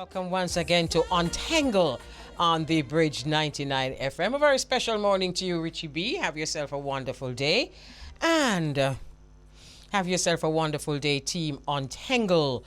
Welcome once again to Untengle on the Bridge 99 FM. A very special morning to you, Richie B. Have yourself a wonderful day. And have yourself a wonderful day, Team Untengle.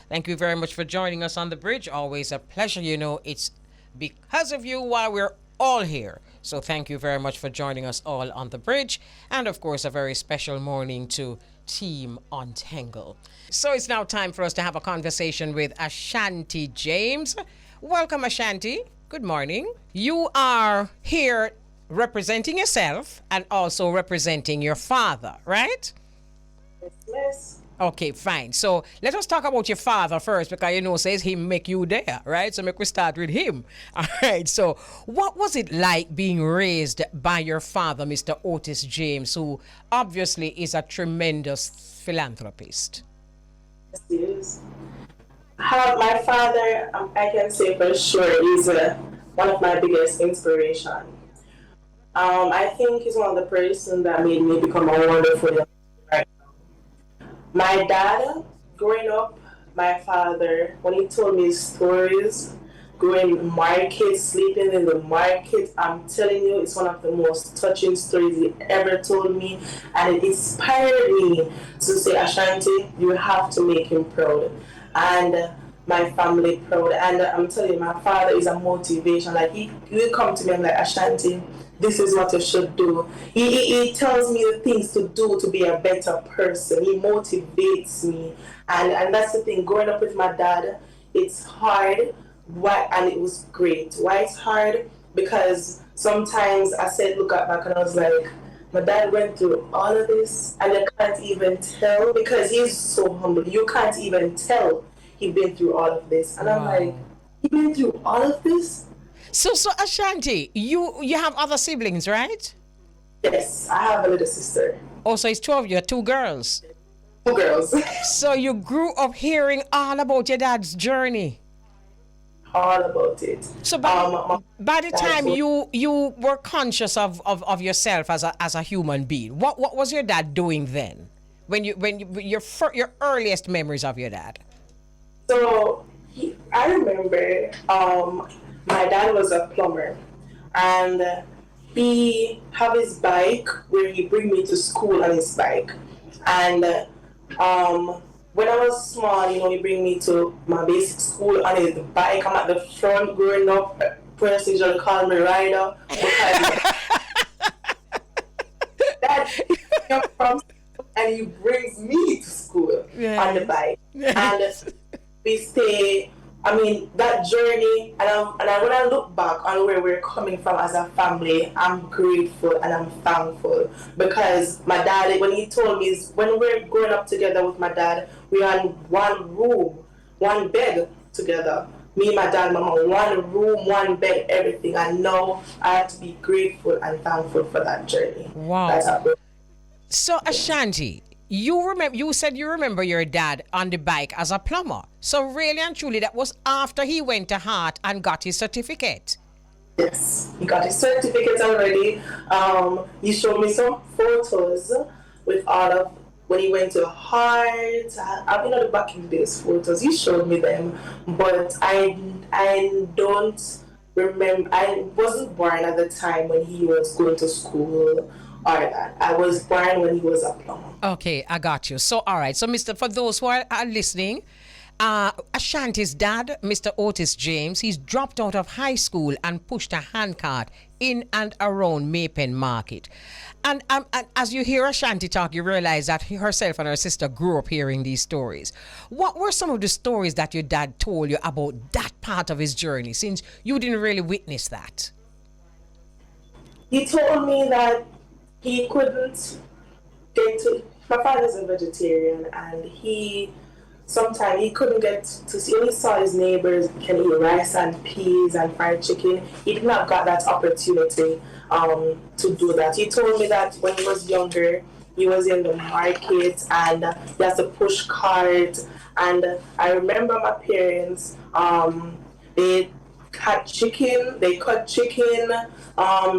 Thank you very much for joining us on the bridge. Always a pleasure. You know, it's because of you why we're all here. So thank you very much for joining us all on the bridge. And of course, a very special morning to Team Untengle. So it's now time for us to have a conversation with Ashanti James. Welcome, Ashanti. Good morning. You are here representing yourself and also representing your father, right? Yes. Okay, fine. So let us talk about your father first, because you know says he make you there, right? So make we start with him. All right. So what was it like being raised by your father, Mr. Otis James, who obviously is a tremendous philanthropist? Yes, he is. My father, I can say for sure, is one of my biggest inspiration. I think he's one of the person that made me become a wonderful. My dad, growing up, my father, when he told me stories, growing in market, sleeping in the market, I'm telling you, it's one of the most touching stories he ever told me. And it inspired me to say, Ashanti, you have to make him proud. And my family proud. And I'm telling you, my father is a motivation. Like, he will come to me and like, Ashanti, this is what you should do. He tells me the things to do to be a better person. He motivates me. And that's the thing, growing up with my dad, it's hard, and it was great. Why it's hard? Because sometimes I said, look back and I was like, my dad went through all of this and I can't even tell, because he's so humble. You can't even tell he's been through all of this. And I'm like, he been through all of this? So Ashanti, you have other siblings, right? Yes, I have a little sister. Oh, so it's 12 you, 2 girls. 2 girls. So you grew up hearing all about your dad's journey. All about it. So by the time you were conscious of yourself as a human being, what was your dad doing then? When your earliest memories of your dad? So I remember my dad was a plumber, and he have his bike where he bring me to school on his bike. And when I was small, you know, he bring me to my basic school on his bike. I'm at the front growing up. Parents usually call me Rider because dad came from school and he brings me to school on the bike. And we stay. I mean, that journey, and when I look back on where we're coming from as a family, I'm grateful and I'm thankful, because my dad, when he told me, when we're growing up together with my dad, we are in one room, one bed together. Me, my dad, mama, one room, one bed, everything. And now I have to be grateful and thankful for that journey. Wow. That's how. So Ashanti, you said you remember your dad on the bike as a plumber. So really and truly, that was after he went to Hart and got his certificate. Yes, he got his certificate already. He showed me some photos with all of when he went to Hart. I've been on the back in these photos. He showed me them, but I don't remember. I wasn't born at the time when he was going to school. Or that. I was born when he was a plumber. Okay, I got you. So, all right. So, for those who are listening, Ashanti's dad, Mr. Otis James, he's dropped out of high school and pushed a handcart in and around Maypen Market. And as you hear Ashanti talk, you realize that herself and her sister grew up hearing these stories. What were some of the stories that your dad told you about that part of his journey, since you didn't really witness that? He told me that he couldn't get to. My father's a vegetarian, and sometimes he couldn't get to see. When he saw his neighbors can eat rice and peas and fried chicken, he did not got that opportunity to do that. He told me that when he was younger, he was in the market and he has to push cart. And I remember my parents, they had chicken. They cut chicken.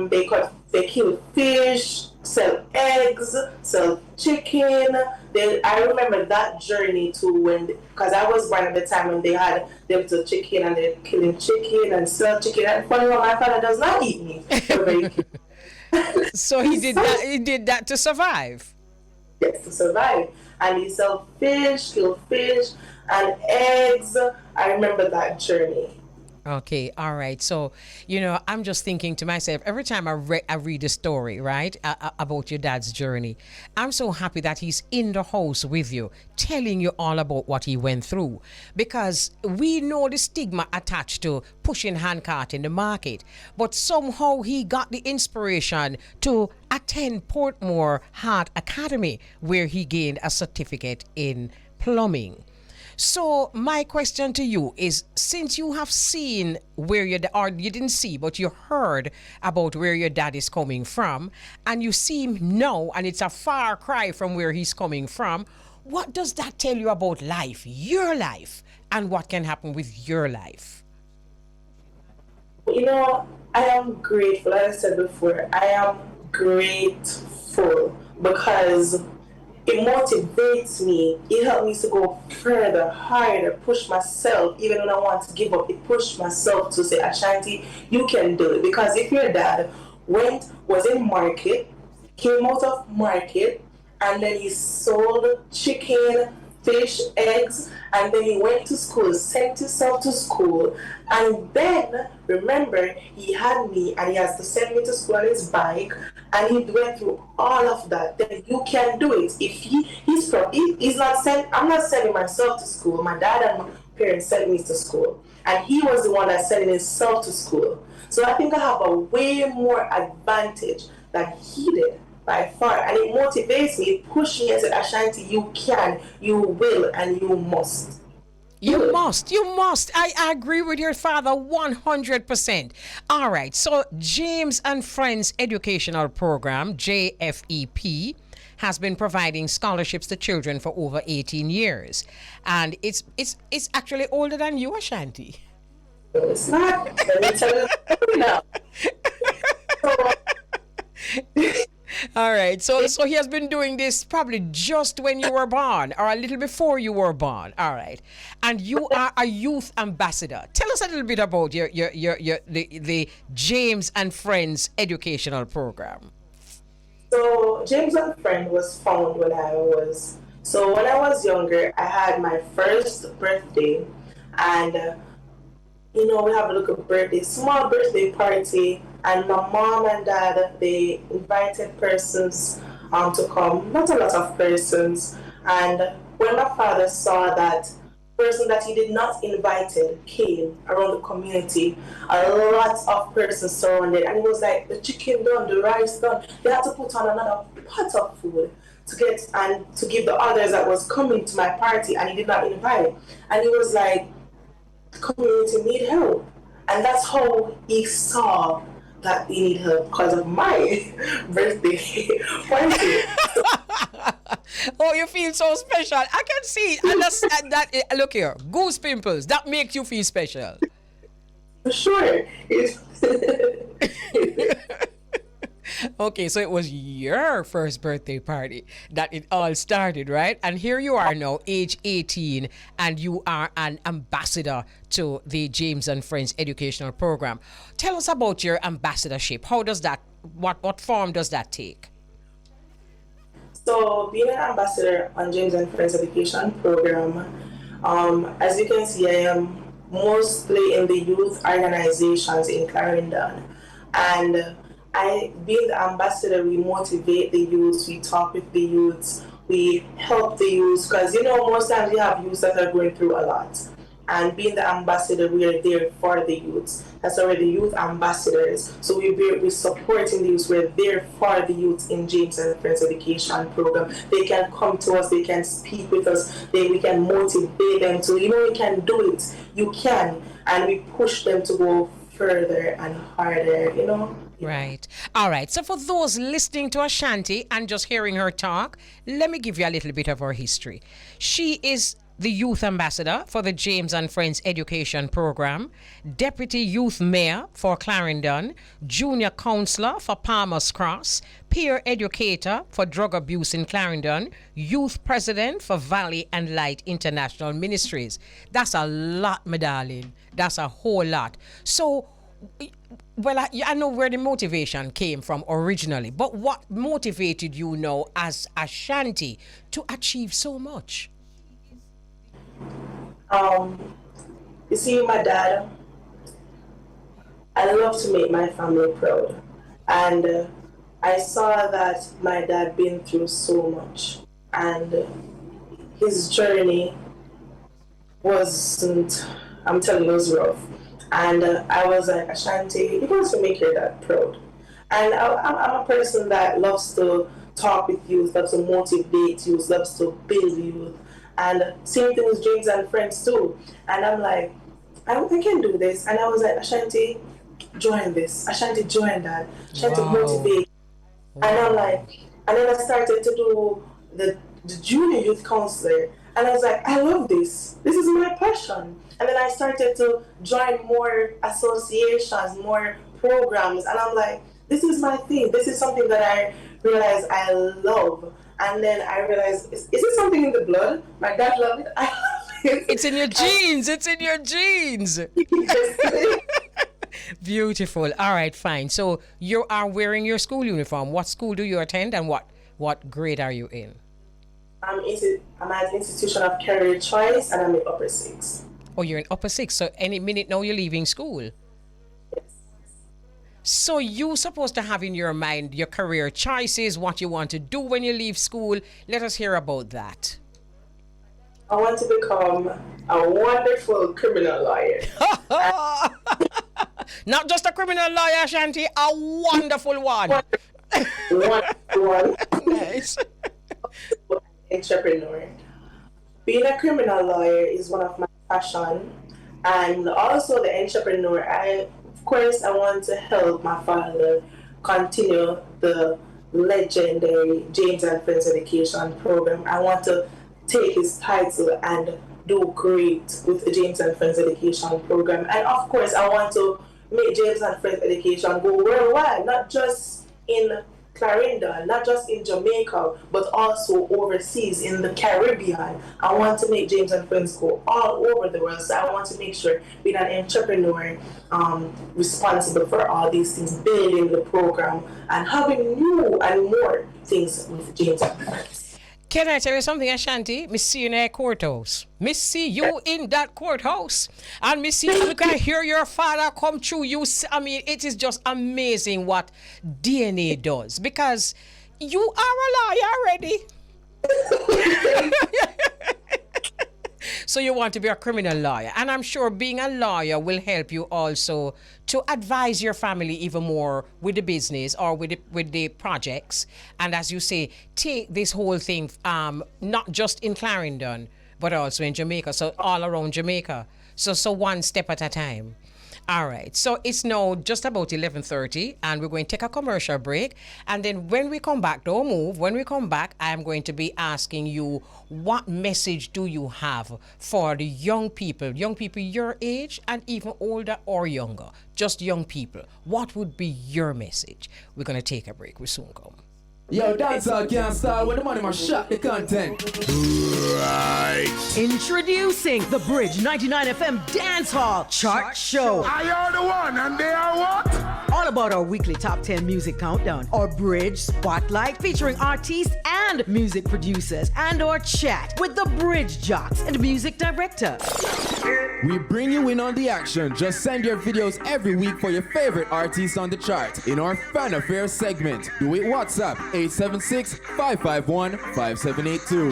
They kill fish, sell eggs, sell chicken. I remember that journey too because I was born at the time when they had them to chicken and they're killing chicken and sell chicken. And funny enough, my father does not eat meat. So he did that. He did that to survive. Yes, to survive. And he sell fish, kill fish, and eggs. I remember that journey. Okay, all right. So, I'm just thinking to myself, every time I read a story, right, about your dad's journey, I'm so happy that he's in the house with you, telling you all about what he went through. Because we know the stigma attached to pushing handcart in the market, but somehow he got the inspiration to attend Portmore Heart Academy, where he gained a certificate in plumbing. So my question to you is, since you have seen or you didn't see, but you heard about where your dad is coming from, and you see him now, and it's a far cry from where he's coming from, what does that tell you about life, your life, and what can happen with your life? I am grateful. Like I said before, I am grateful because it motivates me. It helps me to go further, harder, push myself. Even when I want to give up, it pushed myself to say, Ashanti, you can do it. Because if your dad was in market, came out of market, and then he sold chicken, fish, eggs, and then he went to school, sent himself to school, and then, remember, he had me, and he has to send me to school on his bike, and he went through all of that. Then you can do it. If I'm not sending myself to school. My dad and my parents sent me to school, and he was the one that sent himself to school. So I think I have a way more advantage than he did by far, and it motivates me, it pushes me and said, Ashanti, you can, you will, and you must. You must. I agree with your father 100%. All right. So James and Friends Educational Program, JFEP, has been providing scholarships to children for over 18 years. And it's actually older than you, Ashanti. It's not. Let me tell you now. All right. So he has been doing this probably just when you were born or a little before you were born. All right. And you are a youth ambassador. Tell us a little bit about the James and Friends Educational Program. So James and Friends was found when I was younger. I had my first birthday, and we have a little small birthday party, and my mom and dad, they invited persons to come, not a lot of persons, and when my father saw that person that he did not invited came around the community, a lot of persons surrounded, and it was like, the chicken done, the rice done, they had to put on another pot of food to give the others that was coming to my party, and he did not invite, and he was like, community need help, and that's how he saw that he need help because of my birthday party. Oh, you feel so special. I can see that. Look here, goose pimples. That makes you feel special. For sure. Okay, so it was your first birthday party that it all started, right? And here you are now, age 18, and you are an ambassador to the James and Friends Educational Program. Tell us about your ambassadorship. How does that, what form does that take? So, being an ambassador on James and Friends Education Program, as you can see, I am mostly in the youth organizations in Clarendon. And being the ambassador, we motivate the youths, we talk with the youths, we help the youths, because most times we have youths that are going through a lot. And being the ambassador, we are there for the youths. That's why we're the youth ambassadors. So we're supporting the youths. We're there for the youths in James and Friends Education Program. They can come to us. They can speak with us. We can motivate them to, we can do it. You can. And we push them to go further and harder, Right. All right. So for those listening to Ashanti and just hearing her talk, let me give you a little bit of her history. She is the Youth Ambassador for the James and Friends Education Program, Deputy Youth Mayor for Clarendon, Junior Counselor for Palmer's Cross, Peer Educator for Drug Abuse in Clarendon, Youth President for Valley and Light International Ministries. That's a lot, my darling. That's a whole lot. So, well, I know where the motivation came from originally, but what motivated you now as Ashanti to achieve so much? You see, my dad, I love to make my family proud. And I saw that my dad been through so much. And his journey wasn't, I'm telling you, it was rough. And I was like, Ashanti, you want to make your dad proud. And I'm a person that loves to talk with youth, loves to motivate youth, loves to build youth. And same thing with James and Friends too. And I'm like, I can do this. And I was like, Ashanti, join this. Ashanti, join that. Ashanti, motivate. Wow. And I'm like, and then I started to do the junior youth counselor. And I was like, I love this. This is my passion. And then I started to join more associations, more programs. And I'm like, this is my thing. This is something that I realize I love. And then I realized, is it something in the blood? My dad loved it. I love it. It's in your genes. It's in your genes. Beautiful. All right, fine. So you are wearing your school uniform. What school do you attend and what grade are you in? I'm at Institution of Career Choice and I'm in upper 6. Oh, you're in upper 6. So any minute now you're leaving school. So you're supposed to have in your mind your career choices, what you want to do when you leave school. Let us hear about that. I want to become a wonderful criminal lawyer. Not just a criminal lawyer, Ashanti, a wonderful one. Wonderful one. Nice. Entrepreneur. Being a criminal lawyer is one of my passion, and also the entrepreneur. Of course, I want to help my father continue the legendary James and Friends Education Program. I want to take his title and do great with the James and Friends Education Program. And of course, I want to make James and Friends Education go worldwide, not just in Clarendon, not just in Jamaica, but also overseas in the Caribbean. I want to make James and Friends go all over the world. So I want to make sure being an entrepreneur responsible for all these things, building the program and having new and more things with James and Friends. Can I tell you something, Ashanti? Me see you in that courthouse. Me see you in that courthouse. And me see you can hear your father come through you. I mean, it is just amazing what DNA does. Because you are a lawyer already. So you want to be a criminal lawyer. And I'm sure being a lawyer will help you also to advise your family even more with the business or with the projects. And as you say, take this whole thing not just in Clarendon, but also in Jamaica. So all around Jamaica. So one step at a time. All right, so it's now just about 11:30 and we're going to take a commercial break. And then when we come back, don't move, when we come back, I'm going to be asking you, what message do you have for the young people your age and even older or younger, just young people? What would be your message? We're going to take a break. We soon come. Yo, dancehall can't start when the money must shot the content. Right. Introducing the Bridge 99 FM Dance Hall Chart Show. I are the one and they are what? All about our weekly top 10 music countdown, our Bridge Spotlight featuring artists and music producers, and our chat with the Bridge Jocks and music director. We bring you in on the action. Just send your videos every week for your favorite artists on the chart in our Fan Affairs segment. Do it WhatsApp 876-551-5782.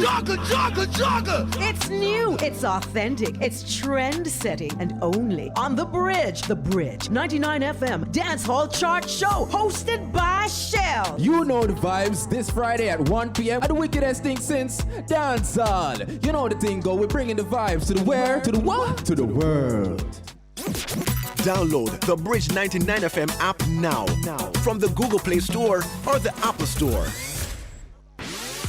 Jogger! It's new, it's authentic, it's trend-setting, and only on The Bridge 99 FM Dance Hall Chart Show, hosted by Shell. You know the vibes this Friday at 1 p.m. at the wickedest thing since dancehall. You know the thing go, we're bringing the vibes to the where, to the what, to the world. Download the Bridge 99 FM app now from the Google Play Store or the Apple Store.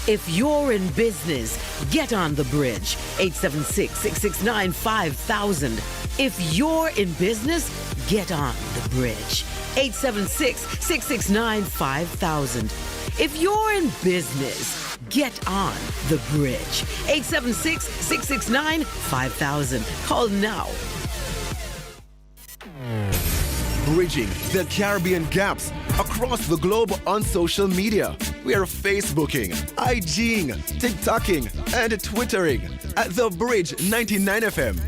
If you're in business, get on the bridge. 876-669-5000. If you're in business, get on the bridge. 876-669-5000. If you're in business, get on the bridge. 876-669-5000. Call now. Bridging the Caribbean gaps across the globe on social media. We are Facebooking, IGing, TikToking, and Twittering at The Bridge 99 FM.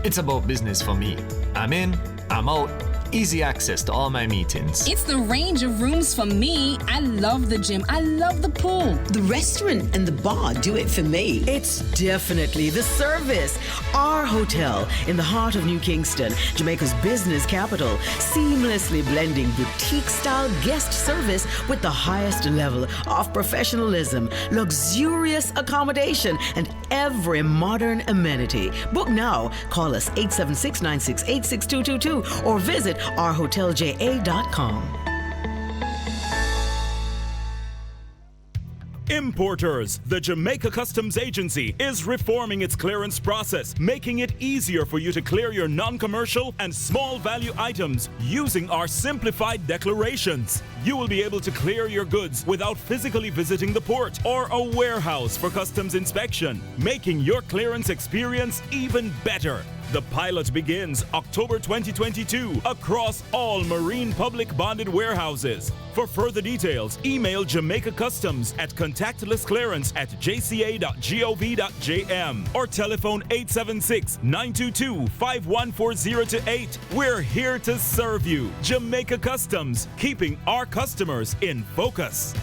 It's about business for me. I'm in, I'm out. Easy access to all my meetings. It's the range of rooms for me. I love the gym. I love the pool. The restaurant and the bar do it for me. It's definitely the service. Our hotel in the heart of New Kingston, Jamaica's business capital, seamlessly blending boutique-style guest service with the highest level of professionalism, luxurious accommodation, and every modern amenity. Book now. Call us 876-968-6222 or visit ourhotelja.com. Importers, the Jamaica Customs Agency is reforming its clearance process, making it easier for you to clear your non-commercial and small value items using our simplified declarations. You will be able to clear your goods without physically visiting the port or a warehouse for customs inspection, making your clearance experience even better. The pilot begins October 2022 across all marine public bonded warehouses. For further details, email Jamaica Customs at contactlessclearance@jca.gov.jm or telephone 876-922-51408. We're here to serve you. Jamaica Customs, keeping our customers in focus.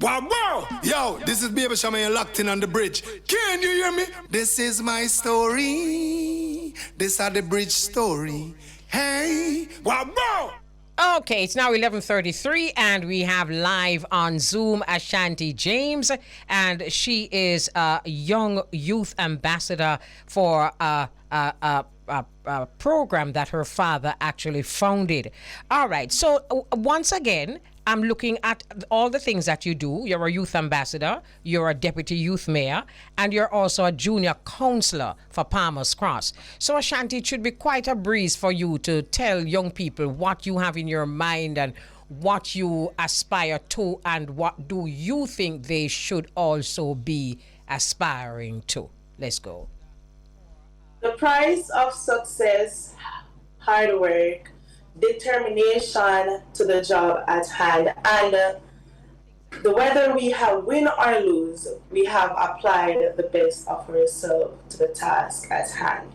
Wow, wow! Yo, this is Baby Shama and locked in on the bridge. Can you hear me? This is my story. This is the bridge story. Hey, wow, wow! Okay, it's now 11:33 and we have live on Zoom Ashanti James, and she is a young youth ambassador for a program that her father actually founded. All right, so once again, I'm looking at all the things that you do. You're a youth ambassador, you're a deputy youth mayor, and you're also a junior counselor for Palmer's Cross. So Ashanti, it should be quite a breeze for you to tell young people what you have in your mind and what you aspire to and what do you think they should also be aspiring to. Let's go. The price of success, hard work, determination to the job at hand, and whether we have win or lose, we have applied the best of ourselves to the task at hand.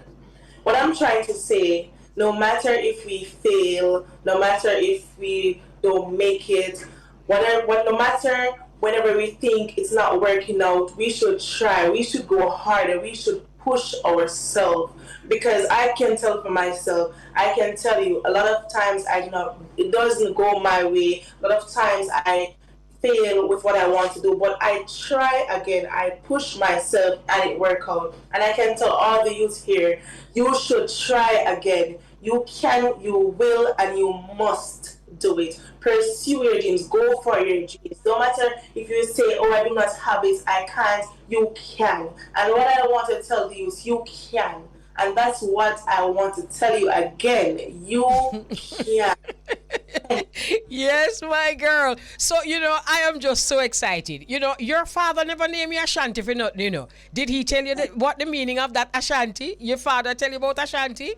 What I'm trying to say, no matter if we fail, no matter if we don't make it, no matter whenever we think it's not working out, we should try, we should go harder, we should push ourselves, because I can tell for myself, I can tell you a lot of times it doesn't go my way, a lot of times I fail with what I want to do, but I try again, I push myself and it works out. And I can tell all the youth here, you should try again. You can, you will, and you must do it. Pursue your dreams, go for your dreams. No matter if you say, oh, I do not have it, I can't, you can. And what I want to tell the youth, you can. And that's what I want to tell you again. You can. Yes, my girl. So, I am just so excited. Your father never named you Ashanti for nothing, Did he tell you what the meaning of that Ashanti? Your father tell you about Ashanti?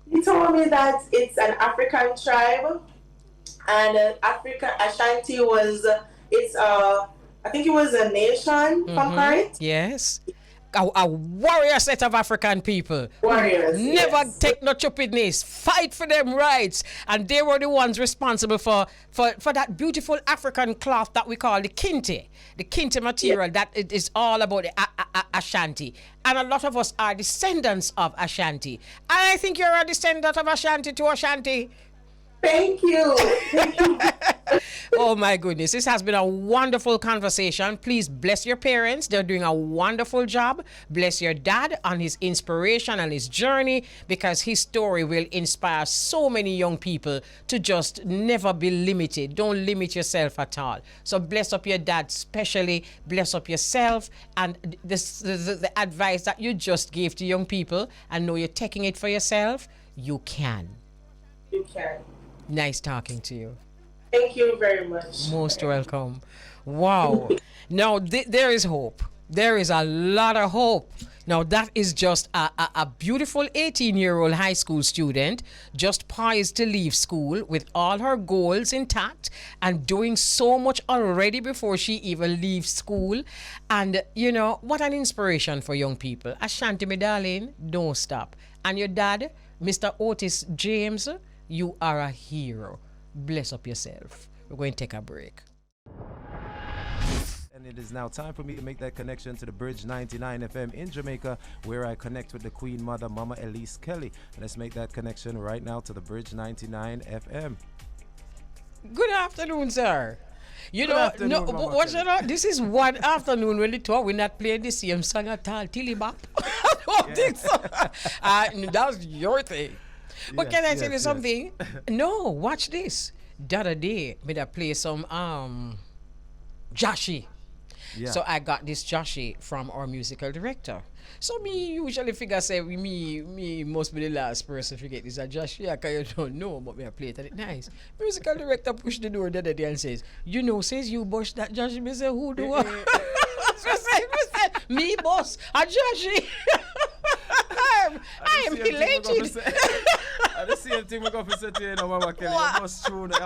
He told me that it's an African tribe. And Ashanti was, I think it was a nation, if I'm correct? Yes. A warrior set of African people. Warriors. Never take no stupidness. Fight for them rights. And they were the ones responsible for that beautiful African cloth that we call the kente. The kente material that it is all about the Ashanti. And a lot of us are descendants of Ashanti. And I think you're a descendant of Ashanti to Ashanti. Thank you. Oh my goodness, this has been a wonderful conversation. Please bless your parents. They're doing a wonderful job. Bless your dad on his inspiration and his journey, because his story will inspire so many young people to just never be limited. Don't limit yourself at all. So bless up your dad especially, bless up yourself, and the advice that you just gave to young people, and know you're taking it for yourself, you can. You can. Nice talking to you. Thank you very much. Most welcome. Wow. Now, there is hope. There is a lot of hope. Now, that is just a beautiful 18-year-old high school student, just poised to leave school with all her goals intact and doing so much already before she even leaves school. And, you know, what an inspiration for young people. Ashanti, my darling, don't stop. And your dad, Mr. Otis James, you are a hero. Bless up yourself. We're going to take a break. And it is now time for me to make that connection to the Bridge 99 FM in Jamaica, where I connect with the Queen Mother, Mama Elise Kelly. Let's make that connection right now to the Bridge 99 FM. Good afternoon, sir. You Good know, afternoon, no, Mama what's Kelly. it? This is one afternoon when they talk. We're not playing the same song at all. Tilly Bop. I don't think so. That's your thing. But can I tell you something? No, watch this. The other day, me da play some Joshi. Yeah. So I got this Joshi from our musical director. So me usually figure say me must be the last person to get this a Joshi, because you don't know, but me I play it and it nice. Musical director pushed the door the other day and says, you know, says you boss that Joshi. Me say, who do I? Me boss a Joshi. I am elated. And the same thing we're going to say to you, Mama Kelly. You must tune. No,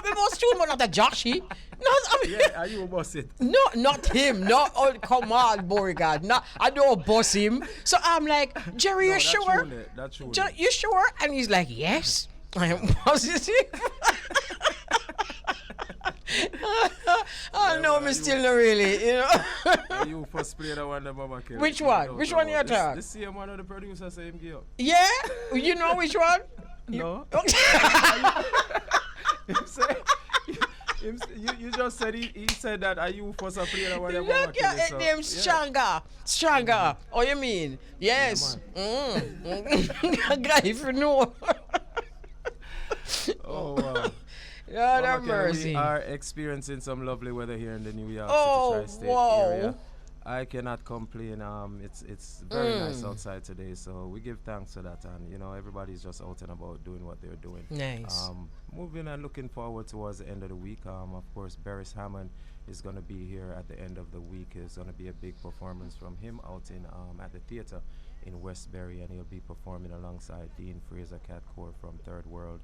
we must tune, but not a Joshi. No, I mean, yeah, are you boss it? No, not him. No, oh, come on, Beau-Regard. No, I don't boss him. So I'm like, Jerry, you sure? That's true. You sure? And he's like, yes, I am positive. Oh no, me still not really, you know. You first play that one, Mama Kelly. Which one? Which one you talk? The same one of the producer say him give up. Yeah? You know which one? No. You just said he said that are you first to play that one? Look at it, name Stronger. Oh, you mean? Yes. Guy, if you know. Oh wow. God have mercy. We are experiencing some lovely weather here in the New York Oh, City tri-state wow. area. I cannot complain. It's very nice outside today, so we give thanks for that. And you know, everybody's just out and about doing what they're doing. Nice. Moving and looking forward towards the end of the week. Of course, Beres Hammond is going to be here at the end of the week. It's going to be a big performance from him out in at the theater in Westbury, and he'll be performing alongside Dean Fraser Catcore from Third World,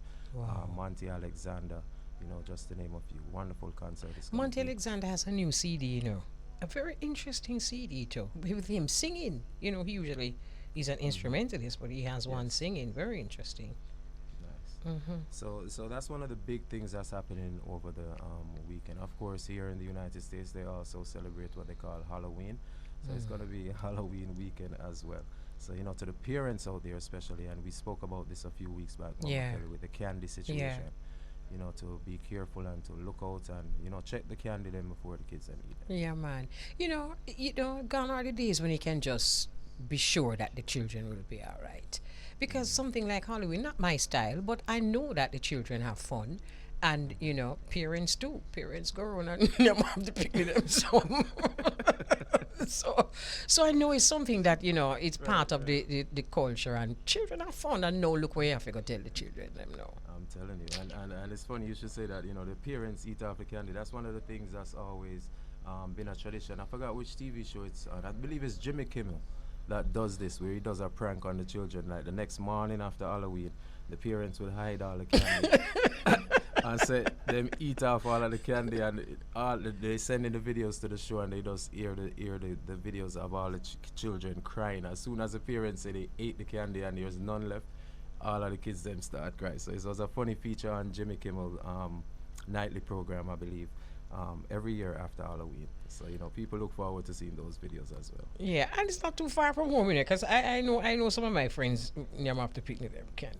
Monty Alexander. You know, just to name a few. Wonderful concert. Monty Alexander has a new CD, you know. A very interesting CD too, with him singing. You know, he's an instrumentalist, but he has one singing. Very interesting. Nice. So that's one of the big things that's happening over the weekend. Of course, here in the United States, they also celebrate what they call Halloween. So it's going to be a Halloween weekend as well. So, you know, to the parents out there especially, and we spoke about this a few weeks back with the candy situation. Yeah. You know, to be careful and to look out and, you know, check the candy then before the kids and eat it. Yeah, man. You know, gone are the days when you can just be sure that the children will be all right. Because something like Halloween, not my style, but I know that the children have fun. And, you know, parents too. Parents go around and them have to pick them. So I know it's something that, you know, it's part of the culture, and children have fun, and no, look where you have to go tell the children them no. I'm telling you, and it's funny you should say that, you know, the parents eat off the candy. That's one of the things that's always been a tradition. I forgot which TV show it's on. I believe it's Jimmy Kimmel that does this, where he does a prank on the children. Like the next morning after Halloween, the parents will hide all the candy and say them eat off all of the candy, and they send in the videos to the show, and they just hear the videos of all the children crying. As soon as the parents say they ate the candy and there's none left, all of the kids them start crying. So it was a funny feature on Jimmy Kimmel nightly program, I believe, every year after Halloween. So, you know, people look forward to seeing those videos as well. Yeah, and it's not too far from home, you know, because I know some of my friends have to pick them candy.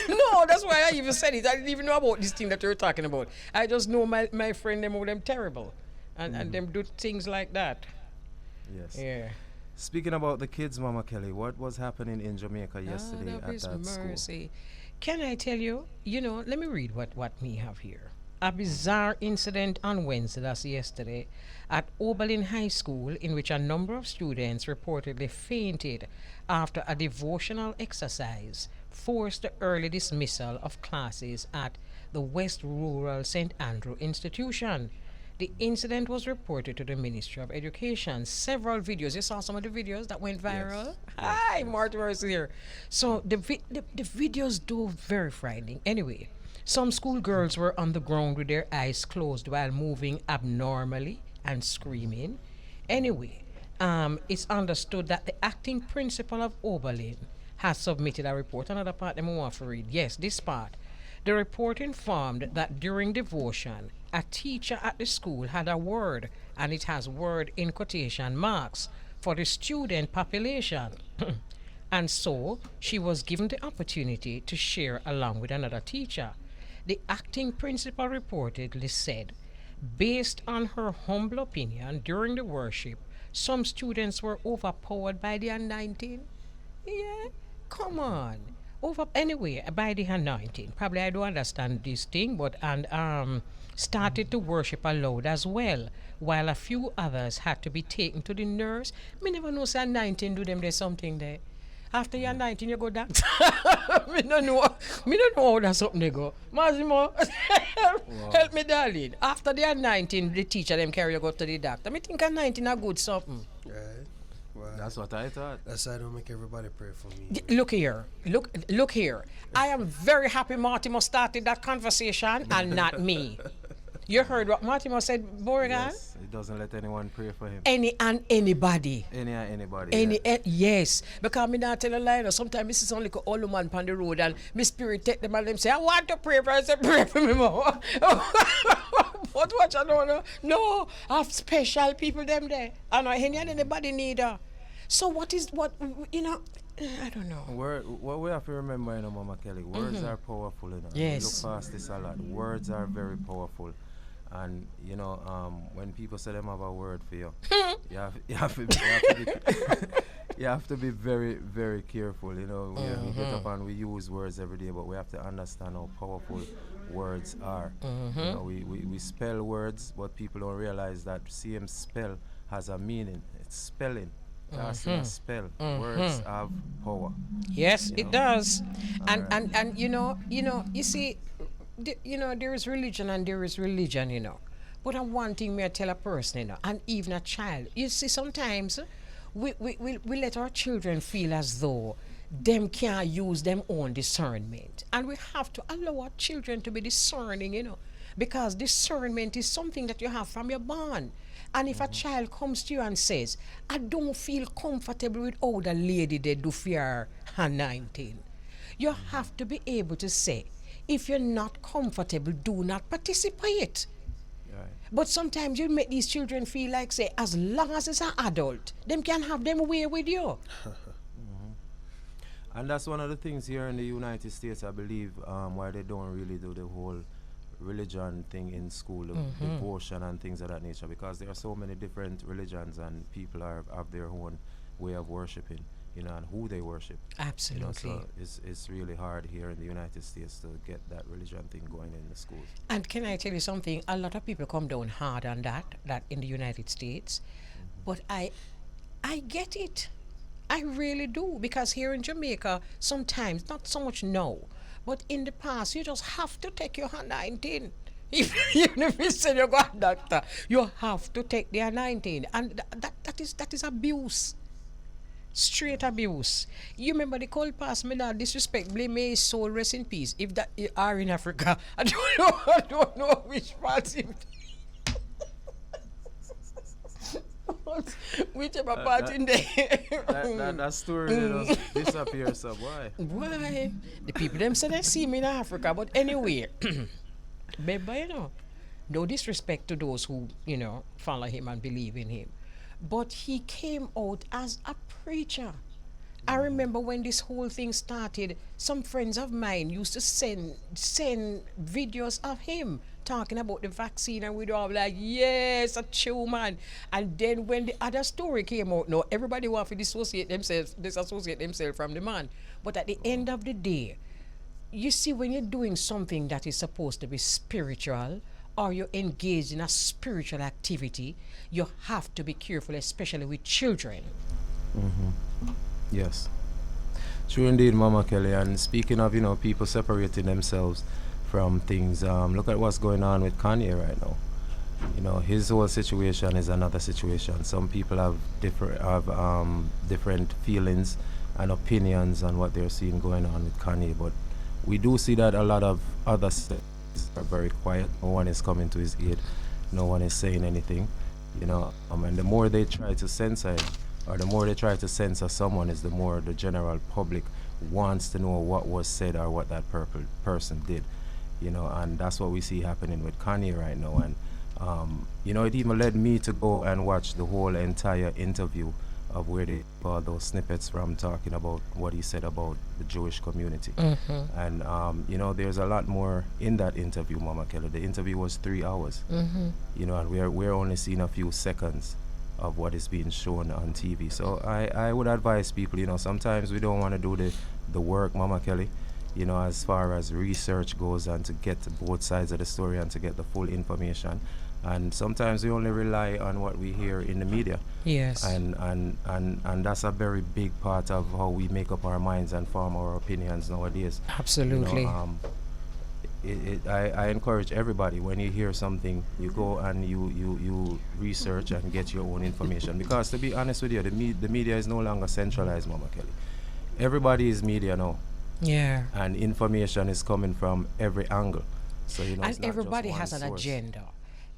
No, that's why I even said it. I didn't even know about this thing that you're talking about. I just know my friend them, all them terrible. And them do things like that. Yes. Yeah. Speaking about the kids, Mama Kelly, what was happening in Jamaica yesterday at that school? Can I tell you? Let me read what we have here. A bizarre incident on Wednesday, that's yesterday, at Oberlin High School, in which a number of students reportedly fainted after a devotional exercise forced the early dismissal of classes at the West Rural St. Andrew Institution. The incident was reported to the Ministry of Education. Several videos, you saw some of the videos that went viral? Yes. Hi, Mortimer is here. So the videos do very frightening. Anyway, some schoolgirls were on the ground with their eyes closed while moving abnormally and screaming. Anyway, it's understood that the acting principal of Oberlin has submitted a report. Another part I want to read. Yes, this part. The report informed that during devotion, a teacher at the school had a word, and it has word in quotation marks, for the student population. And so she was given the opportunity to share along with another teacher. The acting principal reportedly said, based on her humble opinion, during the worship, some students were overpowered by the anointing. Yeah, come on. Anyway, by the anointing. Probably I don't understand this thing, but started to worship aloud as well, while a few others had to be taken to the nurse. Me never know say anointing do them there's something there. After you're 19, you go doctor. Me don't know how that's something they go. Massimo, help me, darling. After they are 19, the teacher them carry you go to the doctor. Me think at 19 a good something. Right. Well, that's what I thought. That's why I don't make everybody pray for me. Look here. I am very happy Mortimer started that conversation and not me. You heard what Mortimer said, Beau-Regard? Yes, he doesn't let anyone pray for him. Anybody. Anybody. Yes. Because me not tell a lie. Sometimes I see some little old man on the road and my spirit take them and them say, I want to pray for you. I say, pray for me more. But what you don't know? No, I have special people them there. I know anybody need her. So I don't know. What we have to remember, Mama Kelly, words are powerful. Yes. We look past this a lot. Words are very powerful. And, when people say them have a word for you, you have to be very, very careful. We get up and we use words every day, but we have to understand how powerful words are. We spell words, but people don't realize that same spell has a meaning. It's spelling. That's a spell. Words have power. Yes, it does. And you see, there is religion and there is religion, But one thing may I tell a person, and even a child, you see, sometimes we let our children feel as though them can't use them own discernment. And we have to allow our children to be discerning, because discernment is something that you have from your born. And if a child comes to you and says, I don't feel comfortable with how the lady they do for her anointing, you have to be able to say, if you're not comfortable, do not participate. Right. But sometimes you make these children feel like, say, as long as it's an adult, them can have them way with you. And that's one of the things here in the United States, I believe, why they don't really do the whole religion thing in school, devotion and things of that nature, because there are so many different religions and people have their own way of worshiping, and who they worship. Absolutely. So it's really hard here in the United States to get that religion thing going in the schools. And can I tell you something? A lot of people come down hard on that in the United States, but I get it. I really do, because here in Jamaica, sometimes, not so much now, but in the past, you just have to take your anointing. Even if you say you got a doctor, you have to take the anointing. And that is abuse. Straight abuse. You remember the cold past, me not disrespect, blame me, his soul rest in peace. If that you are in Africa, I don't know which part it whichever part in there. That story does disappear, so why? Why? The people them say they see me in Africa, but anyway, baby, no disrespect to those who, follow him and believe in him. But he came out as a preacher. I remember when this whole thing started, some friends of mine used to send videos of him talking about the vaccine, and we'd all be like, yes, a true man. And then when the other story came out, no, everybody want to disassociate themselves from the man. But at the end of the day, you see, when you're doing something that is supposed to be spiritual, or you're engaged in a spiritual activity, you have to be careful, especially with children. Yes. True indeed, Mama Kelly. And speaking of, people separating themselves from things, look at what's going on with Kanye right now. His whole situation is another situation. Some people have different feelings and opinions on what they're seeing going on with Kanye, but we do see that a lot of other states are very quiet. No one is coming to his aid. No one is saying anything. And the more they try to censor him, or the more they try to censor someone, is the more the general public wants to know what was said or what that person did. And that's what we see happening with Kanye right now. And it even led me to go and watch the whole entire interview of where they got those snippets from, talking about what he said about the Jewish community. And there's a lot more in that interview, Mama Kelly. The interview was 3 hours. And we're only seeing a few seconds of what is being shown on TV. So I would advise people, sometimes we don't want to do the work, Mama Kelly, as far as research goes, and to get to both sides of the story and to get the full information. And sometimes we only rely on what we hear in the media. Yes. And that's a very big part of how we make up our minds and form our opinions nowadays. Absolutely. I encourage everybody, when you hear something, you go and you research and get your own information. Because to be honest with you, the media is no longer centralized, Mama Kelly. Everybody is media now. Yeah. And information is coming from every angle. So and everybody has an agenda.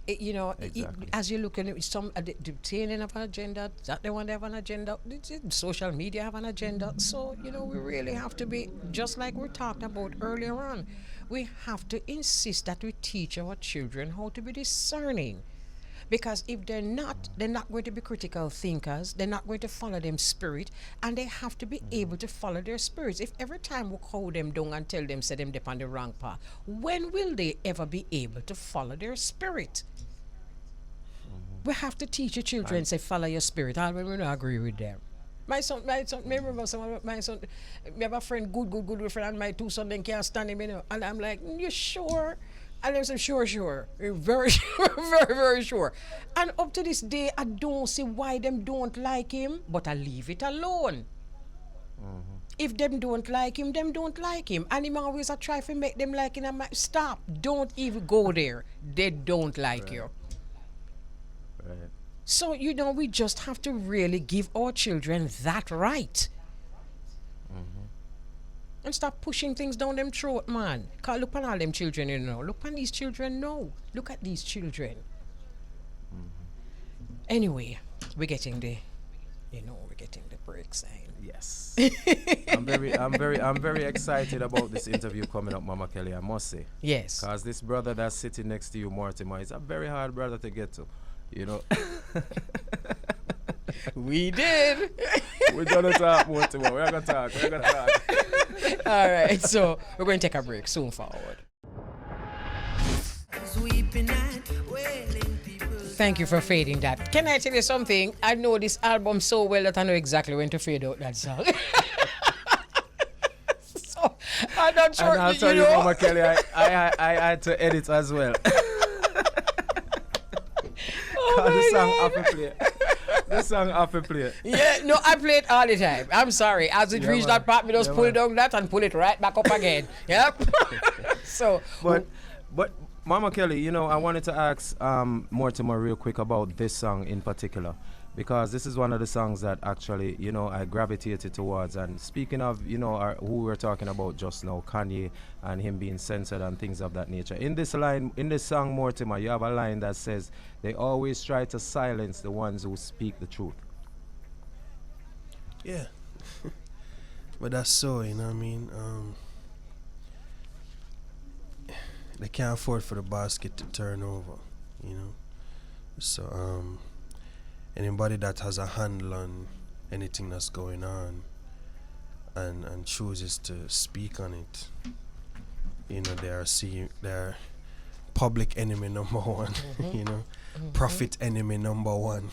Exactly. As you look at it, some the CNN have an agenda, that the one they have an agenda, social media have an agenda. So we really have to be, just like we talked about earlier on, we have to insist that we teach our children how to be discerning. Because if they're not going to be critical thinkers, they're not going to follow them spirit, and they have to be able to follow their spirits. If every time we call them down and tell them, set them on the wrong path, when will they ever be able to follow their spirit? We have to teach your children, say, follow your spirit, and when we don't agree with them. My son, remember my son, we have a friend, good friend, and my two sons, they can't stand him, and I'm like, you sure? And they say, sure. Very sure, very sure. And up to this day, I don't see why them don't like him, but I leave it alone. If them don't like him, them don't like him. And him always I try to make them like him. Stop. Don't even go there. They don't like you. Right. So, we just have to really give our children that right. And stop pushing things down them throat, man. Cause look at all them children, Look at these children now. Look at these children. Anyway, we're getting the break sign. Yes. I'm very excited about this interview coming up, Mama Kelly, I must say. Yes. Because this brother that's sitting next to you, Mortimer, is a very hard brother to get to. We did. We're gonna talk, Mortimer. We're gonna talk. All right, so we're going to take a break soon forward. Thank you for fading that. Can I tell you something? I know this album so well that I know exactly when to fade out that song. So I'm not sure. And I'll tell you, Mama Kelly, I had to edit as well. The song off the play. The song off the play. Yeah, no, I play it all the time. I'm sorry. As it reached that part, we just pull it down that and pull it right back up again. Yep. So, but Mama Kelly, I wanted to ask Mortimer real quick about this song in particular, because this is one of the songs that actually, I gravitated towards. And speaking of, who we were talking about just now, Kanye and him being censored and things of that nature. In this song, Mortimer, you have a line that says, they always try to silence the ones who speak the truth. Yeah. But that's so, you know what I mean? They can't afford for the basket to turn over, So, anybody that has a handle on anything that's going on, and chooses to speak on it, you know, they're public enemy number one, you know, profit enemy number one.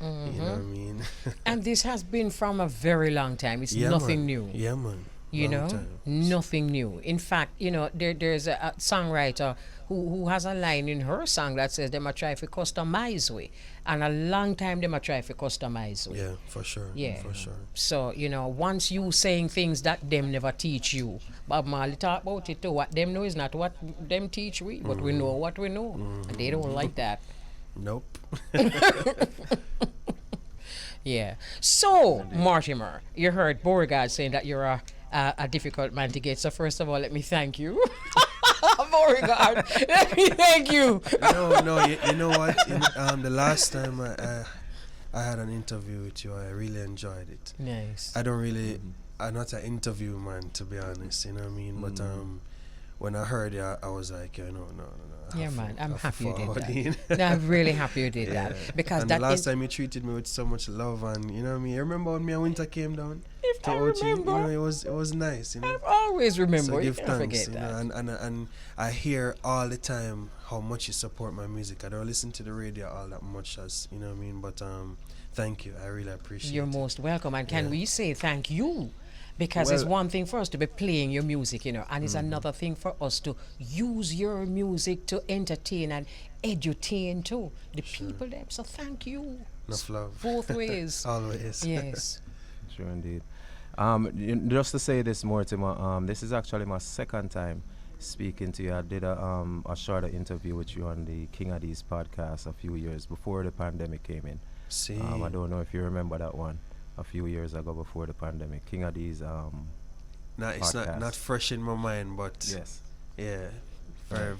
You know what I mean? And this has been from a very long time. It's Yeah, nothing man. new. Yeah, man. You Long know, time. nothing new. In fact, you know, there's a songwriter who has a line in her song that says them a try to customize we, and a long time them a try to customize we. Yeah, for sure. Yeah. For sure. So, you know, once you saying things that them never teach you, Bob Marley talk about it too. What them know is not what them teach we, but we know what we know. And they don't like that. Nope. Yeah. So, Mortimer, you heard Beau-Regard saying that you're a difficult man to get. So, first of all, let me thank you. Beau-Regard, let me thank you. You know what? The last time I had an interview with you, I really enjoyed it. Nice. I'm not an interview man, to be honest, you know what I mean? But when I heard it, I was like, no. Yeah, man, I'm happy you forward did that. No, I'm really happy you did that. Because and that the last time you treated me with so much love, and you know what I mean? You remember when me and Winter came down? If I remember. You know, it was nice, you know? I always remember. So You give can't thanks, forget you that. know, and I hear all the time how much you support my music. I don't listen to the radio all that much, as you know what I mean? But thank you. I really appreciate it. You're most welcome. And can Yeah. we say thank you? Because it's one thing for us to be playing your music, you know, and it's another thing for us to use your music to entertain and edutain too. The people there. So thank you. Enough love. Both ways. Always. Yes. Sure, indeed. Just to say this, Mortimer, this is actually my second time speaking to you. I did a shorter interview with you on the King Addies podcast a few years before the pandemic came in. See. I don't know if you remember that one. A few years ago before the pandemic, King Addies It's not fresh in my mind, but yes, yeah, very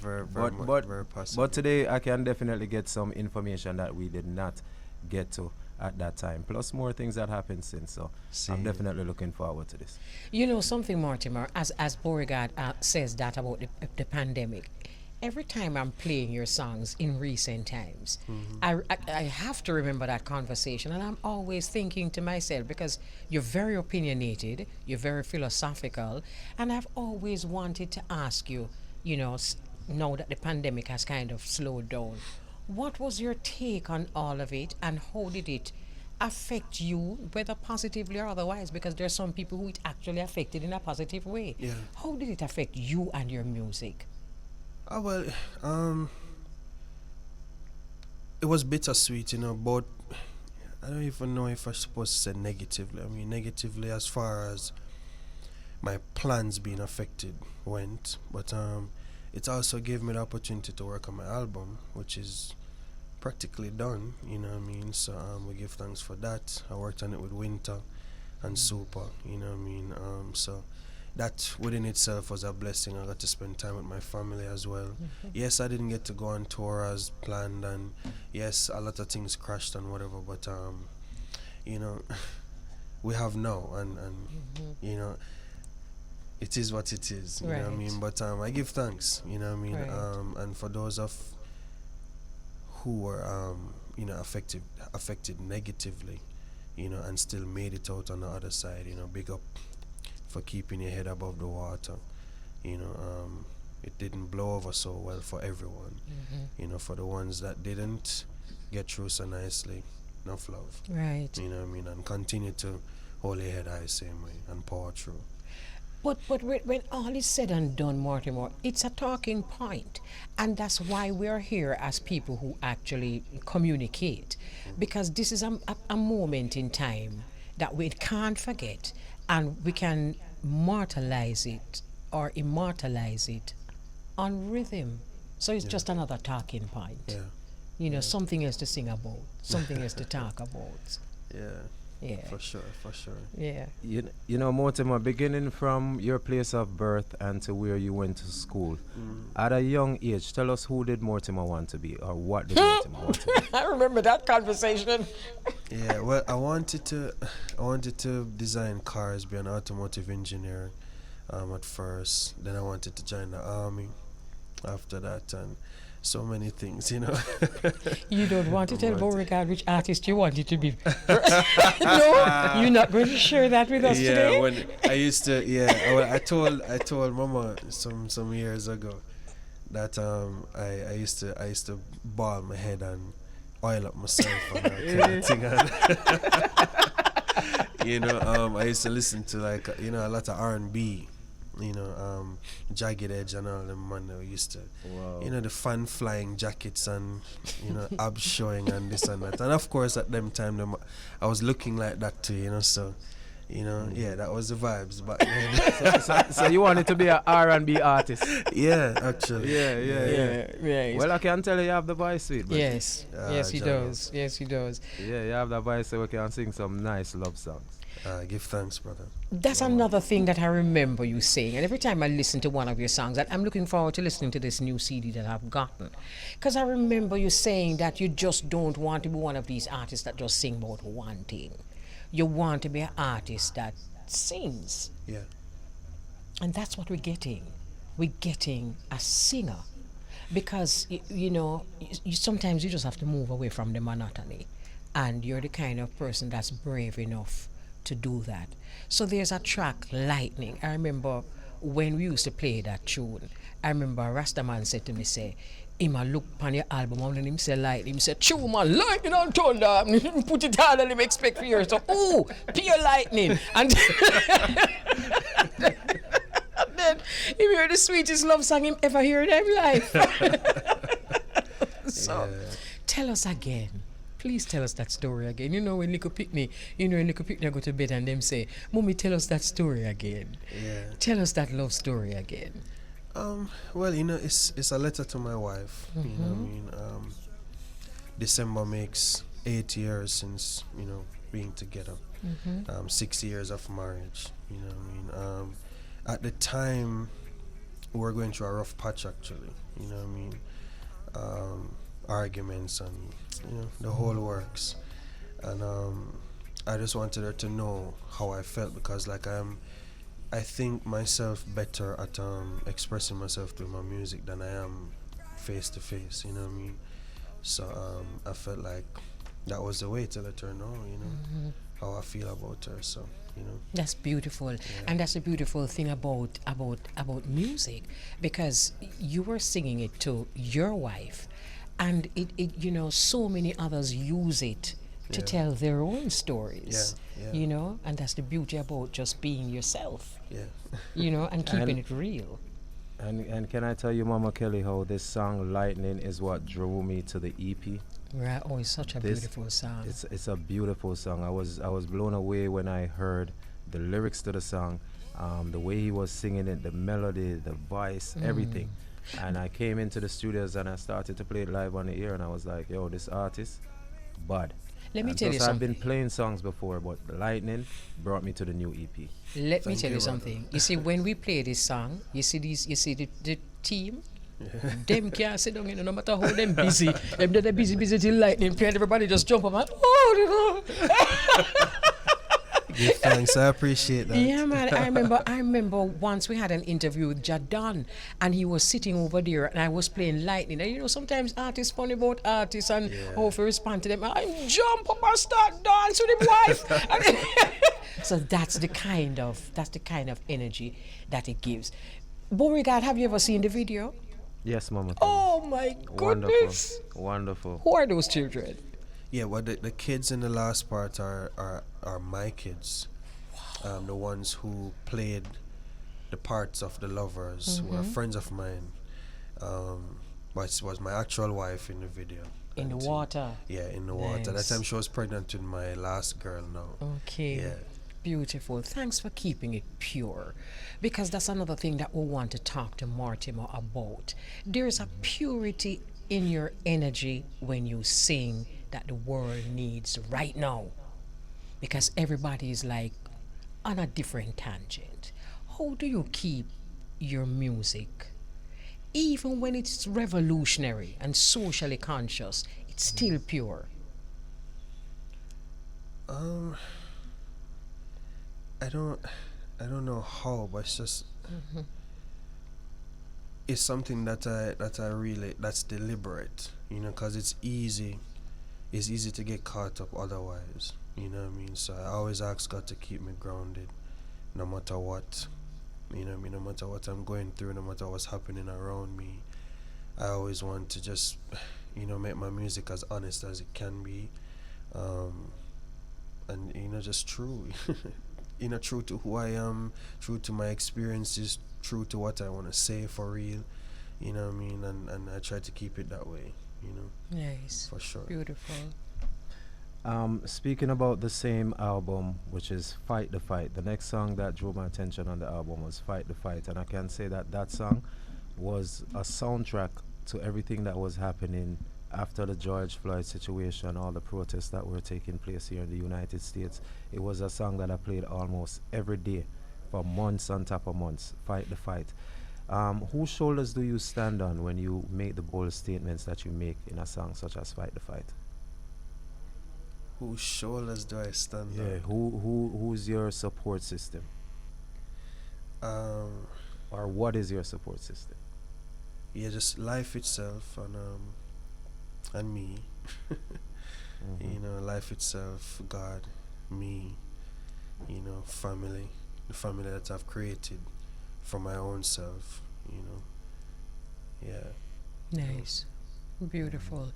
possible. But today I can definitely get some information that we did not get to at that time, plus more things that happened since. So I'm definitely looking forward to this. You know something, Mortimer, as Beau-Regard says that about the pandemic. Every time I'm playing your songs in recent times, I have to remember that conversation, and I'm always thinking to myself, because you're very opinionated, you're very philosophical, and I've always wanted to ask you, you know, now that the pandemic has kind of slowed down, what was your take on all of it, and how did it affect you, whether positively or otherwise? Because there's some people who it actually affected in a positive way. Yeah. How did it affect you and your music? Well, it was bittersweet, you know, but I don't even know if I'm supposed to say negatively. I mean, negatively as far as my plans being affected went, but it also gave me the opportunity to work on my album, which is practically done, you know what I mean? So we give thanks for that. I worked on it with Winter and Super, you know what I mean? So that within itself was a blessing. I got to spend time with my family as well. Yes, I didn't get to go on tour as planned, and yes, a lot of things crashed and whatever, but you know, we have now, and you know, it is what it is, you know what I mean? But I give thanks, you know what I mean? Right. And for those of who were you know, affected negatively, you know, and still made it out on the other side, you know, big up for keeping your head above the water. You know, it didn't blow over so well for everyone. You know, for the ones that didn't get through so nicely, enough love. Right. You know what I mean? And continue to hold your head high same way and power through. But when all is said and done, Mortimer, it's a talking point. And that's why we're here as people who actually communicate. Because this is a moment in time that we can't forget, and we can immortalize it on rhythm. So it's just another talking point. Yeah. You know, something else to sing about, something else to talk about. Yeah, for sure. Yeah. You know, Mortimer, beginning from your place of birth and to where you went to school, at a young age, tell us who did Mortimer want to be, or what did Mortimer want to be? I remember that conversation. Yeah, well, I wanted to design cars, be an automotive engineer at first. Then I wanted to join the army after that, and so many things, you know. You don't want to tell Beau-Regard which artist you want it to be. No, you're not going to share that with us today. Yeah, when I used to, I told Mama some years ago that I used to ball my head and oil up myself and that kind of thing. And you know, I used to listen to like a lot of R&B. You know, Jagged Edge and all them man that we used to, the fan flying jackets and, abs showing and this and that. And of course at them time, I was looking like that too, so, that was the vibes. But so you wanted to be an R&B artist? Yeah, actually. Yeah. Well, I can tell you have the voice, sweet. Yes, he does. Yes, he does. Yeah, you have the voice so we can sing some nice love songs. Give thanks, brother. That's another thing that I remember you saying. And every time I listen to one of your songs, I'm looking forward to listening to this new CD that I've gotten. Because I remember you saying that you just don't want to be one of these artists that just sing about one thing. You want to be an artist that sings. Yeah. And that's what we're getting. We're getting a singer. Because, sometimes you just have to move away from the monotony. And you're the kind of person that's brave enough to do that. So there's a track, Lightning. I remember when we used to play that tune, I remember Rastaman said to me, say, him a look on your album and him say lightning. Him say, true man, lightning and thunder. Put it hard and him expect for yours. So, pure lightning. And then he heard the sweetest love song him ever heard in his life. So, tell us again. Please tell us that story again. When little Pickney, go to bed and them say, Mommy, tell us that story again. Yeah. Tell us that love story again. Well, it's a letter to my wife. Mm-hmm. You know what I mean? December makes 8 years since, being together. Mm-hmm. 6 years of marriage. You know what I mean? At the time, we were going through a rough patch, actually. You know what I mean? Arguments and the whole works, and I just wanted her to know how I felt, because I think myself better at expressing myself through my music than I am face to face, you know what I mean? So I felt like that was the way to let her know, how I feel about her. So that's beautiful. And that's a beautiful thing about music, because you were singing it to your wife. And it so many others use it to tell their own stories, and that's the beauty about just being yourself, and keeping it real. And can I tell you, Mama Kelly, how this song Lightning is what drew me to the EP? Right. Oh, it's such a beautiful song. It's a beautiful song. I was blown away when I heard the lyrics to the song, the way he was singing it, the melody, the voice, everything. And I came into the studios and I started to play it live on the air, and I was like, yo, this artist, bud. Let me tell you something. I've been playing songs before, but Lightning brought me to the new EP. Let me tell you something. You see, when we play this song, you see the team? Them can't sit down, no matter how them busy. They're busy till Lightning play, and everybody just jump up and, Give thanks, I appreciate that. Yeah, man. I remember once we had an interview with Jadon, and he was sitting over there, and I was playing Lightning. And sometimes artists funny about artists and how to respond to them. I jump up and start dance with his wife. So that's the kind of energy that it gives. Beau-Regard, have you ever seen the video? Yes, Mama. Oh my goodness! Wonderful. Who are those children? Yeah, well, the kids in the last part are my kids. Wow. The ones who played the parts of the lovers, who are friends of mine. But was my actual wife in the video. In the water? Yeah, in the water. That time she was pregnant with my last girl now. Okay. Yeah. Beautiful. Thanks for keeping it pure, because that's another thing that we want to talk to Mortimer about. There is a purity in your energy when you sing that the world needs right now, because everybody is like on a different tangent. How do you keep your music, even when it's revolutionary and socially conscious, it's still pure? I don't know how, but it's just it's something that I really, that's deliberate, you know, because it's easy to get caught up otherwise, you know what I mean? So I always ask God to keep me grounded, no matter what, you know what I mean, no matter what I'm going through, no matter what's happening around me. I always want to just, you know, make my music as honest as it can be, and, you know, just true, you know, true to who I am, true to my experiences, true to what I want to say for real, you know what I mean, and I try to keep it that way, you know. Nice. For sure. Beautiful. Speaking about the same album, which is Fight the Fight, the next song that drew my attention on the album was Fight the Fight, and I can say that that song was a soundtrack to everything that was happening after the George Floyd situation, all the protests that were taking place here in the United States. It was a song that I played almost every day for months on top of months. Fight the Fight. Whose shoulders do you stand on when you make the bold statements that you make in a song such as Fight the Fight? Whose shoulders do I stand on? Yeah, who's your support system? Or what is your support system? Yeah, just life itself and me. You know, life itself, God, me, you know, family, the family that I've created for my own self, you know. Yeah. Nice. Beautiful.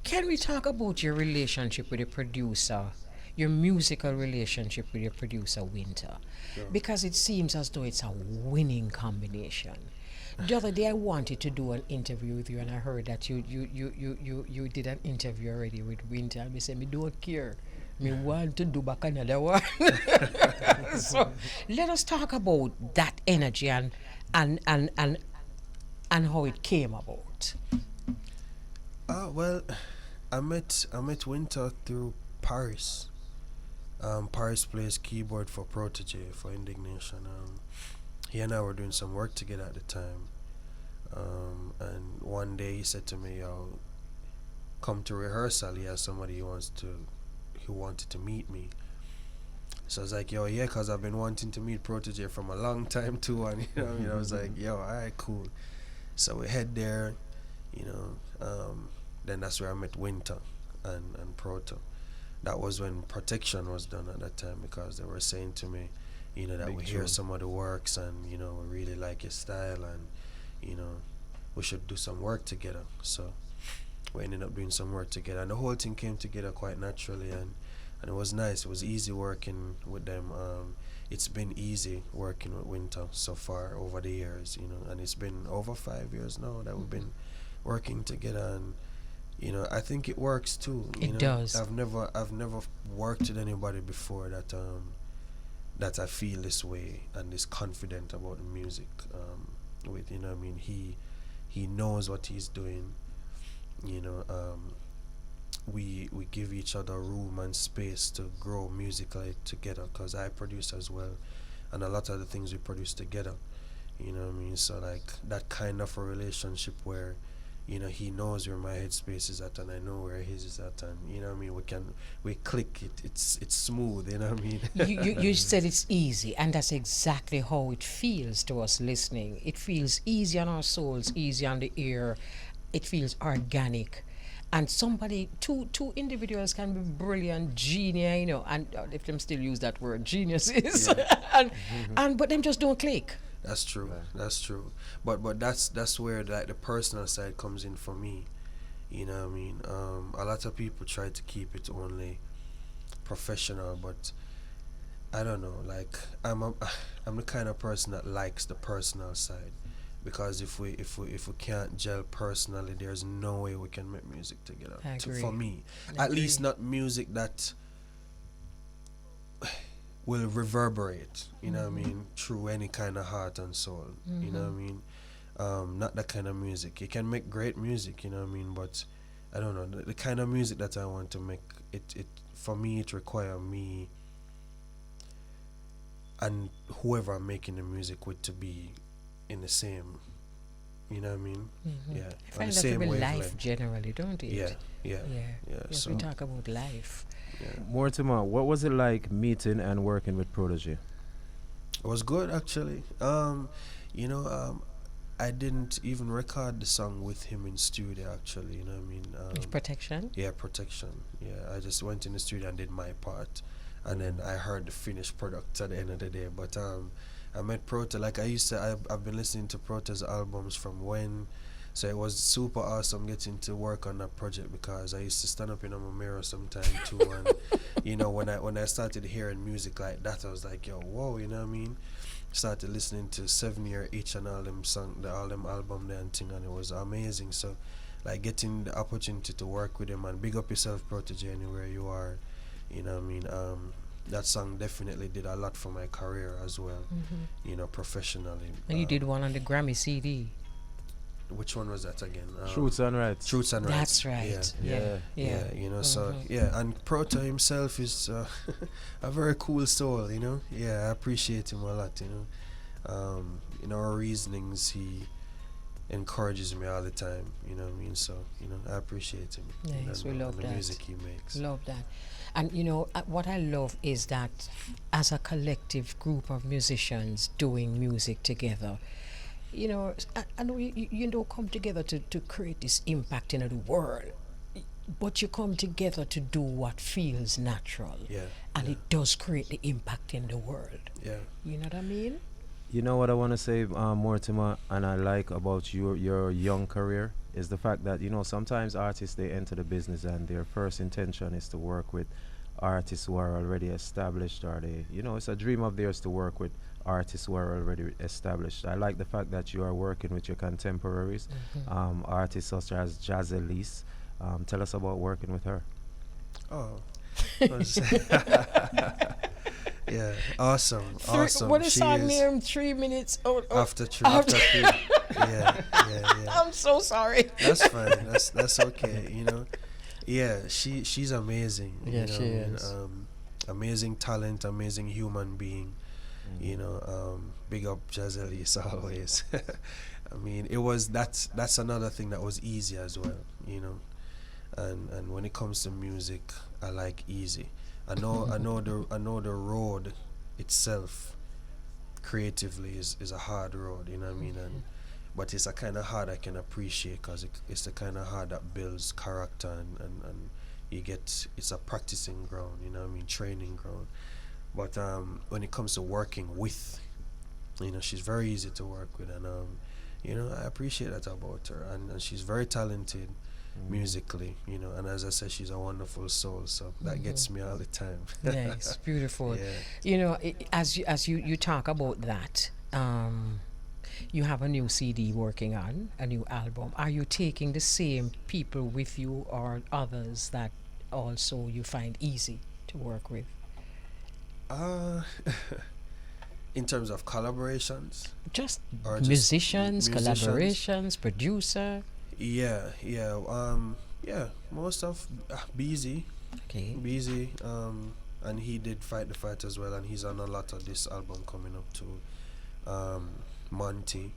Can we talk about your relationship with the producer, your musical relationship with your producer, Winter? Sure. Because it seems as though it's a winning combination. The other day I wanted to do an interview with you, and I heard that you did an interview already with Winter, and we said, me don't care. Me want to do back another one. So let us talk about that energy and how it came about. Well, I met Winter through Paris. Paris plays keyboard for Protege, for Indignation. He and I were doing some work together at the time. And one day he said to me, "Yo, come to rehearsal. He has somebody who wanted to meet me." So I was like, "Yo, yeah, because I've been wanting to meet Protege from a long time too." And, you know what I mean? I was like, "Yo, alright, cool." So we head there, you know. Then that's where I met Winter and Proto. That was when Protection was done at that time, because they were saying to me, you know, that Big we hear tune. some of the works and, you know, we really like your style and, you know, we should do some work together. So we ended up doing some work together, and the whole thing came together quite naturally, and it was nice. It was easy working with them. It's been easy working with Winter so far over the years, you know, and it's been over 5 years now that we've been working together, and, you know, I think it works too. You It know? does. I've never worked with anybody before that I feel this way and is confident about the music. With, you know what I mean, he knows what he's doing. You know, we give each other room and space to grow musically together, because I produce as well, and a lot of the things we produce together. You know what I mean? So like that kind of a relationship where, you know, he knows where my headspace is at and I know where his is at, and, you know what I mean, we click it. It's smooth, you know what I mean? You said it's easy, and that's exactly how it feels to us listening. It feels easy on our souls, easy on the ear. It feels organic. And two individuals can be brilliant, genius, you know, and if them still use that word, geniuses, and but them just don't click. That's true. That's true. But that's where like the personal side comes in for me. You know what I mean? A lot of people try to keep it only professional, but I don't know. Like I'm the kind of person that likes the personal side, because if we can't gel personally, there's no way we can make music together. I agree. For me, I at agree. least not music that will reverberate, you know what I mean, through any kind of heart and soul, you know what I mean? Not that kind of music. You can make great music, you know what I mean, but I don't know, the kind of music that I want to make, it for me, it requires me and whoever I'm making the music with to be in the same, you know what I mean? Yeah, I on find the that to same be life wavelength. generally, don't it? Yeah. Yes, So we talk about life. Mortimer, what was it like meeting and working with Protege? it was good, actually. You know, I didn't even record the song with him in studio, actually, you know what I mean? Protection? Yeah, Protection. Yeah, I just went in the studio and did my part, and then I heard the finished product at the end of the day. But I met Prote, like I've been listening to Prote's albums from when, so it was super awesome getting to work on that project, because I used to stand up in my mirror sometime too, and you know, when I started hearing music like that, I was like, yo, whoa, you know what I mean? Started listening to 7 Year Itch and all them album there and thing, and it was amazing. So like getting the opportunity to work with him, and big up yourself, Protege, anywhere you are, you know what I mean? That song definitely did a lot for my career as well, you know, professionally. And you did one on the Grammy CD. Which one was that again? Truths and Rights. Truths and Rights. That's right. Yeah. You know, so yeah, and Proto himself is a very cool soul. You know, yeah, I appreciate him a lot. You know, in our reasonings, he encourages me all the time. You know what I mean? So you know, I appreciate him. Yes, we love the that. music he makes. Love that. And you know what I love is that as a collective group of musicians doing music together, you know, I know you don't come together to create this impact in the world, but you come together to do what feels natural. Yeah. And it does create the impact in the world. Yeah. You know what I mean? You know what I want to say, Mortimer, and I like about your young career is the fact that, you know, sometimes artists, they enter the business and their first intention is to work with artists who are already established, or they, you know, it's a dream of theirs to work with artists who are already established. I like the fact that you are working with your contemporaries, artists such as JFEP Elise. Tell us about working with her. Oh. Yeah, awesome. What is her name? 3 minutes after 3. Yeah. I'm so sorry. That's fine. That's okay. You know. Yeah, she's amazing. Yeah, you know, she is. Amazing talent, amazing human being. You know, big up JFEP always. I mean, that's another thing that was easy as well. You know, and when it comes to music, I like easy. I know the road itself creatively is a hard road, you know what I mean, but it's a kind of hard I can appreciate, because it's the kind of hard that builds character, and you get, it's a practicing ground, you know what I mean, training ground. But when it comes to working with, you know, she's very easy to work with, and you know, I appreciate that about her, and she's very talented musically, you know, and as I said, she's a wonderful soul, so that gets me all the time. Nice, beautiful. Yeah. You know, as you talk about that, you have a new CD working on, a new album. Are you taking the same people with you, or others that also you find easy to work with? In terms of collaborations, just or musicians, collaborations, producer. Yeah. Most of Beezy. Okay. Beezy. And he did Fight the Fight as well, and he's on a lot of this album coming up too. Monty,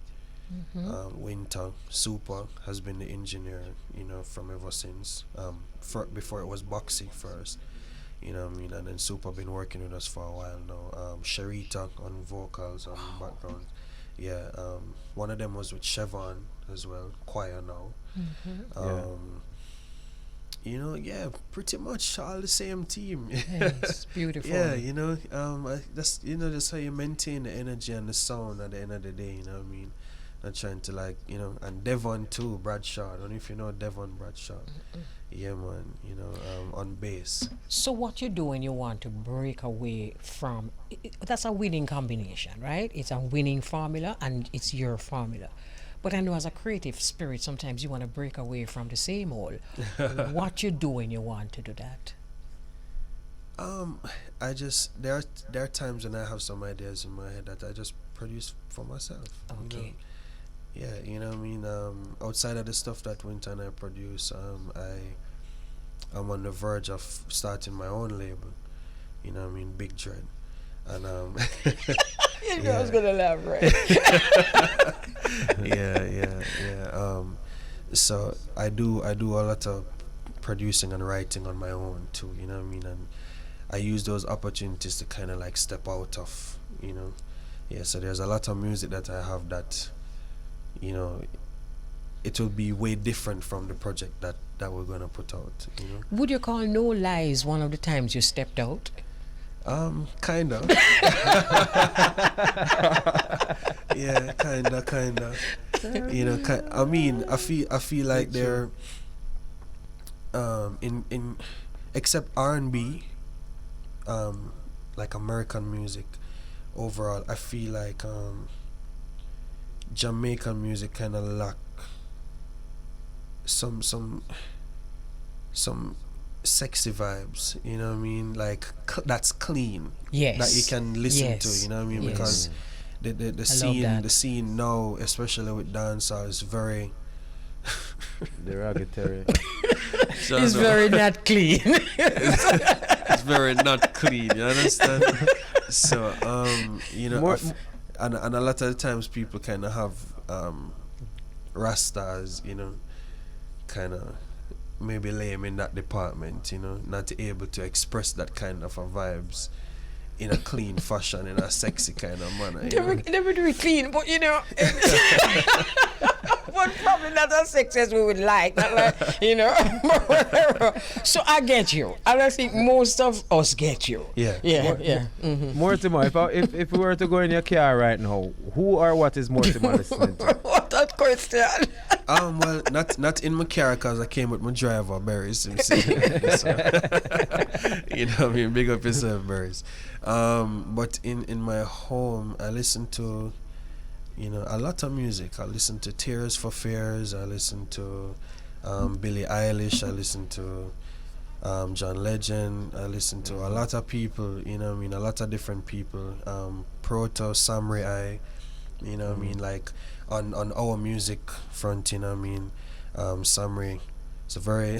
Winter, Super has been the engineer, you know, from ever since. Before it was Boxy first, you know what I mean, and then Super been working with us for a while now. Sharita on vocals, on background. Yeah, one of them was with Chevron as well, choir now. You know, yeah, pretty much all the same team. Yes, beautiful. Yeah, you know, that's, you know, that's how you maintain the energy and the sound at the end of the day, you know what I mean? Not trying to, like, you know, and Devon too, Bradshaw. I don't know if you know Devon Bradshaw. Yeah, man, you know, on bass. So what you do when you want to break away from, that's a winning combination, right? It's a winning formula, and it's your formula. But I know as a creative spirit, sometimes you want to break away from the same old. What you do when you want to do that? I just, there are times when I have some ideas in my head that I just produce for myself. Okay. You know? Yeah, you know what I mean? Outside of the stuff that Winter and I produce, I'm on the verge of starting my own label. You know what I mean? Big Dread. And you know I was gonna laugh, right? yeah. So I do a lot of producing and writing on my own too, you know what I mean? And I use those opportunities to kind of like step out of, you know. Yeah, so there's a lot of music that I have that you know, it will be way different from the project that we're gonna put out. You know. Would you call No Lies one of the times you stepped out? Kinda. Yeah, kinda. You know, I mean, I feel like they're in except R&B, like American music. Overall, I feel like Jamaican music kind of lack some sexy vibes, you know what I mean, like that's clean, yes, that you can listen to, yes, you know what I mean, yes. because the scene now, especially with dancehall, is very derogatory. It's very not clean. It's very not clean, you understand? So you know, and a lot of the times people kind of have rastas, you know, kind of maybe lame in that department, you know, not able to express that kind of a vibes in a clean fashion, in a sexy kind of manner. Never do it clean, but you know, but probably not as sexy as we would like, not like, you know. So I get you, and I think most of us get you. Yeah. Mm-hmm. Mortimer, if we were to go in your car right now, who or what is Mortimer listening to? What that question? Well, not in my car, because I came with my driver, Barry. So, you know what I mean? Big up yourself, Barry's. But in my home, I listen to, you know, a lot of music. I listen to Tears for Fears. I listen to Billie Eilish. I listen to John Legend. I listen to a lot of people, you know what I mean, a lot of different people. Proto, Samri, you know what I mean, like on our music front, you know what I mean, Samri. It's a very,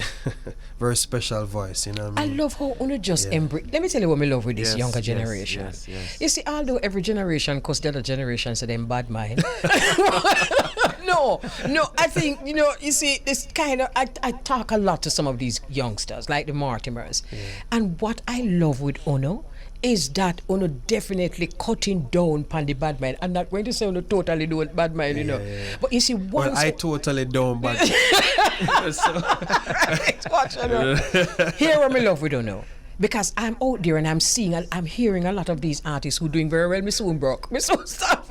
very special voice, you know what I mean? I love how Uno just embrace. Let me tell you what I love with this younger generation. Yes. You see, although every generation, because the other generation said them bad mind. No, I think, you know, you see, this kind of, I talk a lot to some of these youngsters, like the Mortimers. Yeah. And what I love with Uno is that Uno definitely cutting down on the bad mind. I'm not going to say Uno totally do bad mind, you know. Yeah. But you see, once... Well, I totally don't bad mind. Right, watch Uno. Here what I love with Uno. Because I'm out there and I'm seeing, I'm hearing a lot of these artists who doing very well. Me soon broke, me soon stuff.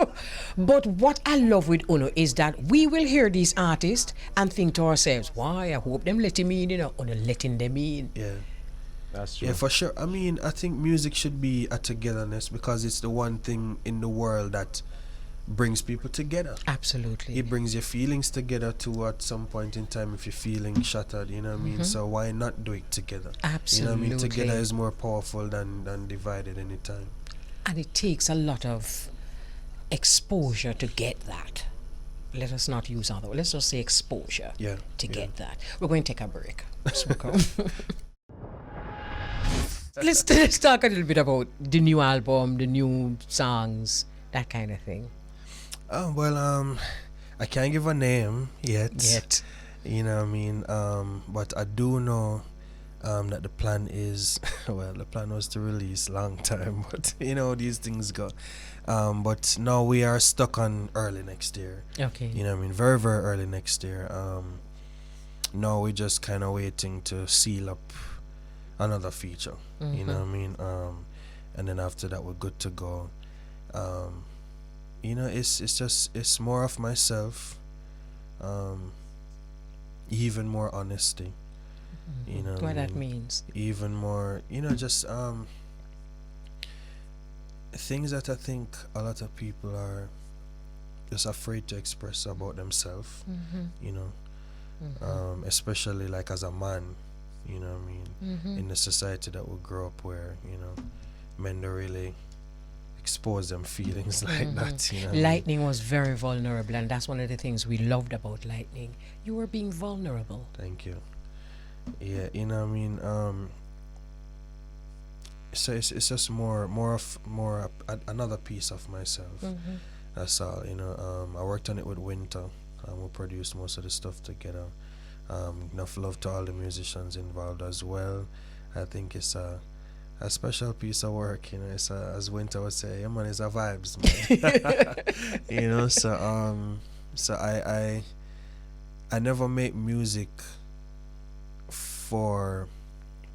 But what I love with Uno is that we will hear these artists and think to ourselves, why, I hope them letting me in, you know, Uno letting them in. Yeah. That's true. Yeah, for sure. I mean, I think music should be a togetherness, because it's the one thing in the world that brings people together. Absolutely. It brings your feelings together too at some point in time if you're feeling shattered, you know what I mean? So why not do it together? Absolutely. You know what I mean? Together is more powerful than divided anytime. And it takes a lot of exposure to get that. Let us not use other, let's just say exposure to get that. We're going to take a break. Let's talk a little bit about the new album, the new songs, that kind of thing. Oh, well, I can't give a name yet. You know what I mean? But I do know that the plan is, well, the plan was to release long time, but you know, these things go. But now we are stuck on early next year. Okay. You know what I mean? Very, very early next year. Now we're just kind of waiting to seal up another feature. You know what I mean? And then after that, we're good to go. You know, it's more of myself, even more honesty. You know what that means? Even more, you know, just things that I think a lot of people are just afraid to express about themselves. You know, especially like as a man. You know what I mean? In the society that we grow up where, you know, men don't really expose them feelings like that. You know Lightning was very vulnerable, and that's one of the things we loved about Lightning. You were being vulnerable. Thank you. Yeah, you know what I mean? So it's just more another piece of myself. That's all, you know. I worked on it with Winter, and we produced most of the stuff together. Enough love to all the musicians involved as well. I think it's a special piece of work, you know. It's as Winter would say, yeah man, it's a vibes, man. You know, so So I never make music for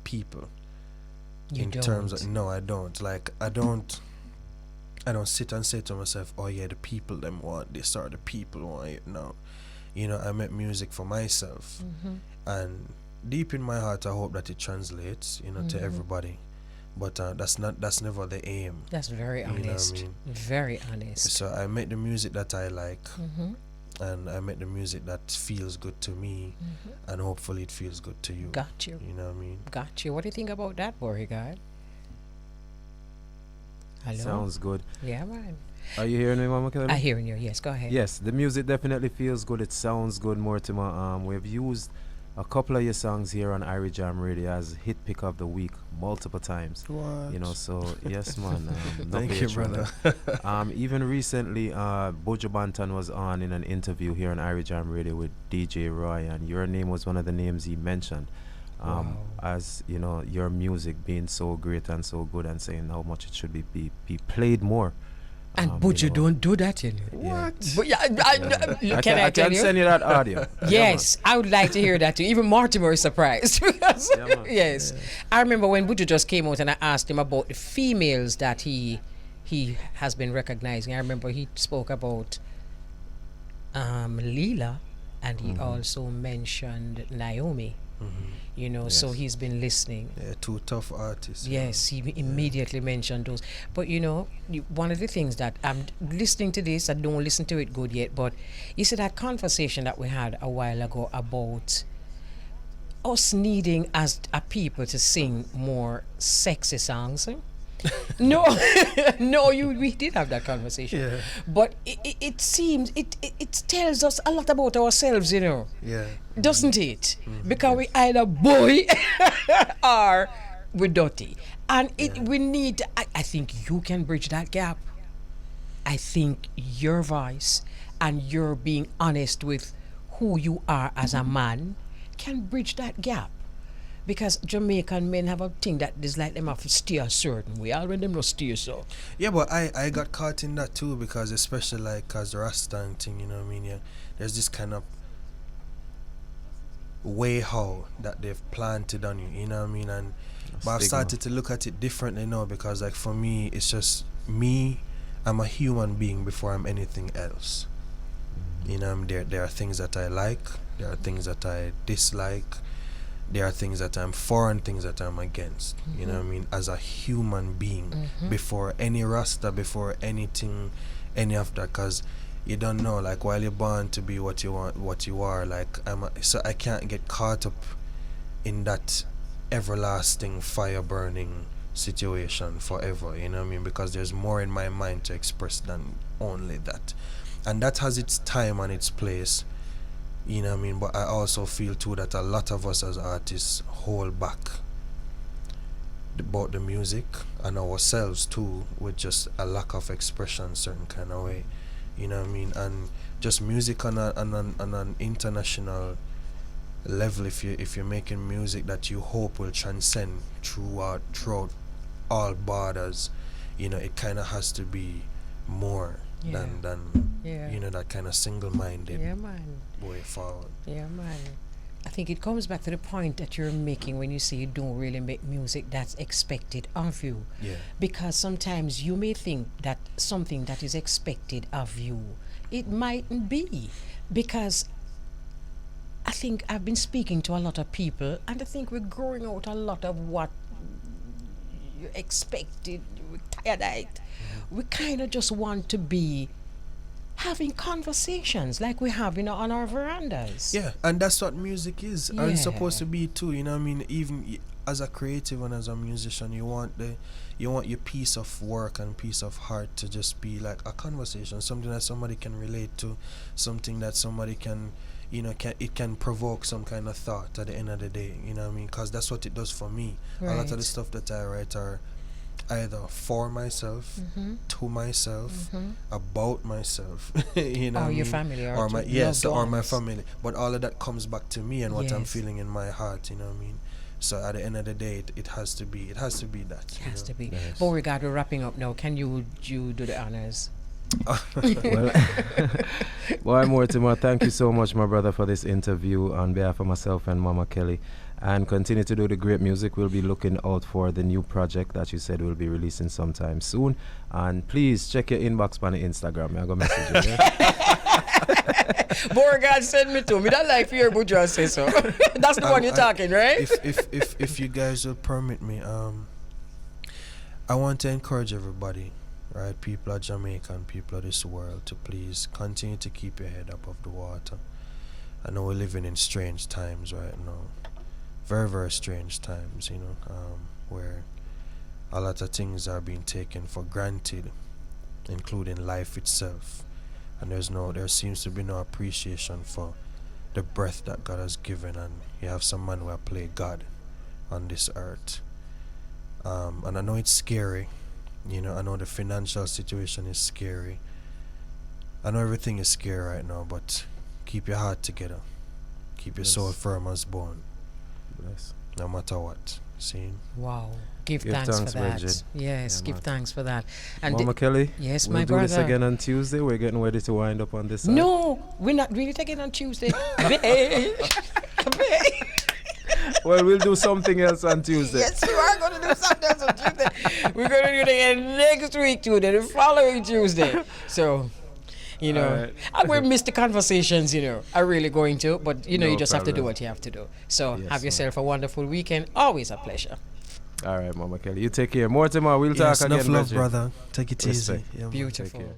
people. You in don't? terms of, no, I don't. Like I don't sit and say to myself, oh yeah, the people them want this or the people want it. No, I make music for myself, and deep in my heart I hope that it translates to everybody, but that's never the aim. That's very honest. You know what I mean? Very honest. So I make the music that I like, and I make the music that feels good to me, and hopefully it feels good to you. Got you. You know what I mean? Got you. What do you think about that, Beau-Regard? Hello? Sounds good. Yeah, man. Are you hearing me, Mama Kelly? I'm hearing you. Yes, go ahead. Yes, the music definitely feels good. It sounds good, Mortimer. We've used a couple of your songs here on IRIE Jam Radio as hit pick of the week multiple times. What? So yes, man. Thank you, brother. Even recently, Bojo Banton was on in an interview here on IRIE Jam Radio with DJ Roy, and your name was one of the names he mentioned. As your music being so great and so good, and saying how much it should be played more. And Bojo don't do that, What? But I can can send you that audio. Yes, I would like to hear that too. Even Mortimer is surprised. Because yes. I remember when Bojo just came out and I asked him about the females that he has been recognizing. I remember he spoke about Leela, and he also mentioned Naomi. So he's been listening. Yeah, two tough artists. Yes, he immediately mentioned those. But one of the things that I'm listening to this, I don't listen to it good yet, but you see that conversation that we had a while ago about us needing as a people to sing more sexy songs. No, we did have that conversation. Yeah. But it seems it tells us a lot about ourselves, Yeah. doesn't it? Because we either boy or we're dirty, and we need. I think you can bridge that gap. I think your voice and your being honest with who you are as a man can bridge that gap. Because Jamaican men have a thing that is like them have to steer a certain way. I'll when them not steer so. Yeah, but I got caught in that too, because especially like as the Rasta thing, Yeah, there's this kind of way how that they've planted on you, And but I've started to look at it differently now, because like for me it's just me. I'm a human being before I'm anything else. There are things that I like, there are things that I dislike. There are things that I'm for and things that I'm against. You know what I mean? As a human being, before any Rasta, before anything, any of that, because you don't know, like while you're born to be what you want, what you are, like so I can't get caught up in that everlasting fire burning situation forever. You know what I mean? Because there's more in my mind to express than only that, and that has its time and its place. You know what I mean? But I also feel too that a lot of us as artists hold back about the music and ourselves too, with just a lack of expression certain kind of way. You know what I mean? And just music on an international level, if you're making music that you hope will transcend throughout all borders, it kind of has to be more than that kind of single-minded way forward. Yeah, man. I think it comes back to the point that you're making when you say you don't really make music that's expected of you. Yeah. Because sometimes you may think that something that is expected of you, it mightn't be. Because I think I've been speaking to a lot of people, and I think we're growing out a lot of what you expected. We're tired of it. We kind of just want to be having conversations like we have, on our verandas. Yeah, and that's what music is. And it's supposed to be too, you know what I mean? Even as a creative and as a musician, you want your piece of work and piece of heart to just be like a conversation, something that somebody can relate to, something that somebody can, it can provoke some kind of thought at the end of the day, you know what I mean? Because that's what it does for me. Right. A lot of the stuff that I write are either for myself, to myself, about myself, or your family, or my family. But all of that comes back to me and what I'm feeling in my heart. You know what I mean? So at the end of the day, it has to be that. It has to be. Yes. Beau-Regard, we're wrapping up now. Can you do the honors? Well, boy, Mortimer, thank you so much, my brother, for this interview on behalf of myself and Mama Kelly. And continue to do the great music. We'll be looking out for the new project that you said we'll be releasing sometime soon. And please check your inbox on the Instagram. I'm going to message you. Yeah? Beau-Regard send me to me. That like fear, but just say so. That's the one you're talking, right? If you guys will permit me, I want to encourage everybody, right, people of Jamaica and people of this world, to please continue to keep your head above the water. I know we're living in strange times right now. Very, very strange times, you know, where a lot of things are being taken for granted, including life itself. And there seems to be no appreciation for the breath that God has given, and you have some man who have played God on this earth. And I know it's scary, you know, I know the financial situation is scary. I know everything is scary right now, but keep your heart together. Keep your soul firm as bone. Bless. No matter what. See? Wow. Give thanks for that. Bridget. Yes, give thanks for that. And Mama Kelly, yes, we'll my do brother. this again on Tuesday. We're getting ready to wind up on this side. No, we're not really taking on Tuesday. Well, we'll do something else on Tuesday. Yes, we are going to do something else on Tuesday. We're going to do it again next week, Tuesday, the following Tuesday. So, you know, Right. I will miss the conversations, you know. I really going to, but, you know, No you just have to do problem. what you have to do. So, Yes, have yourself a wonderful weekend. Always a pleasure. All right, Mama Kelly. You take care. Mortimer, we'll Yes, talk again. enough love, Bridget. brother. Take it easy. Respect. Yeah, man. Beautiful. Take care.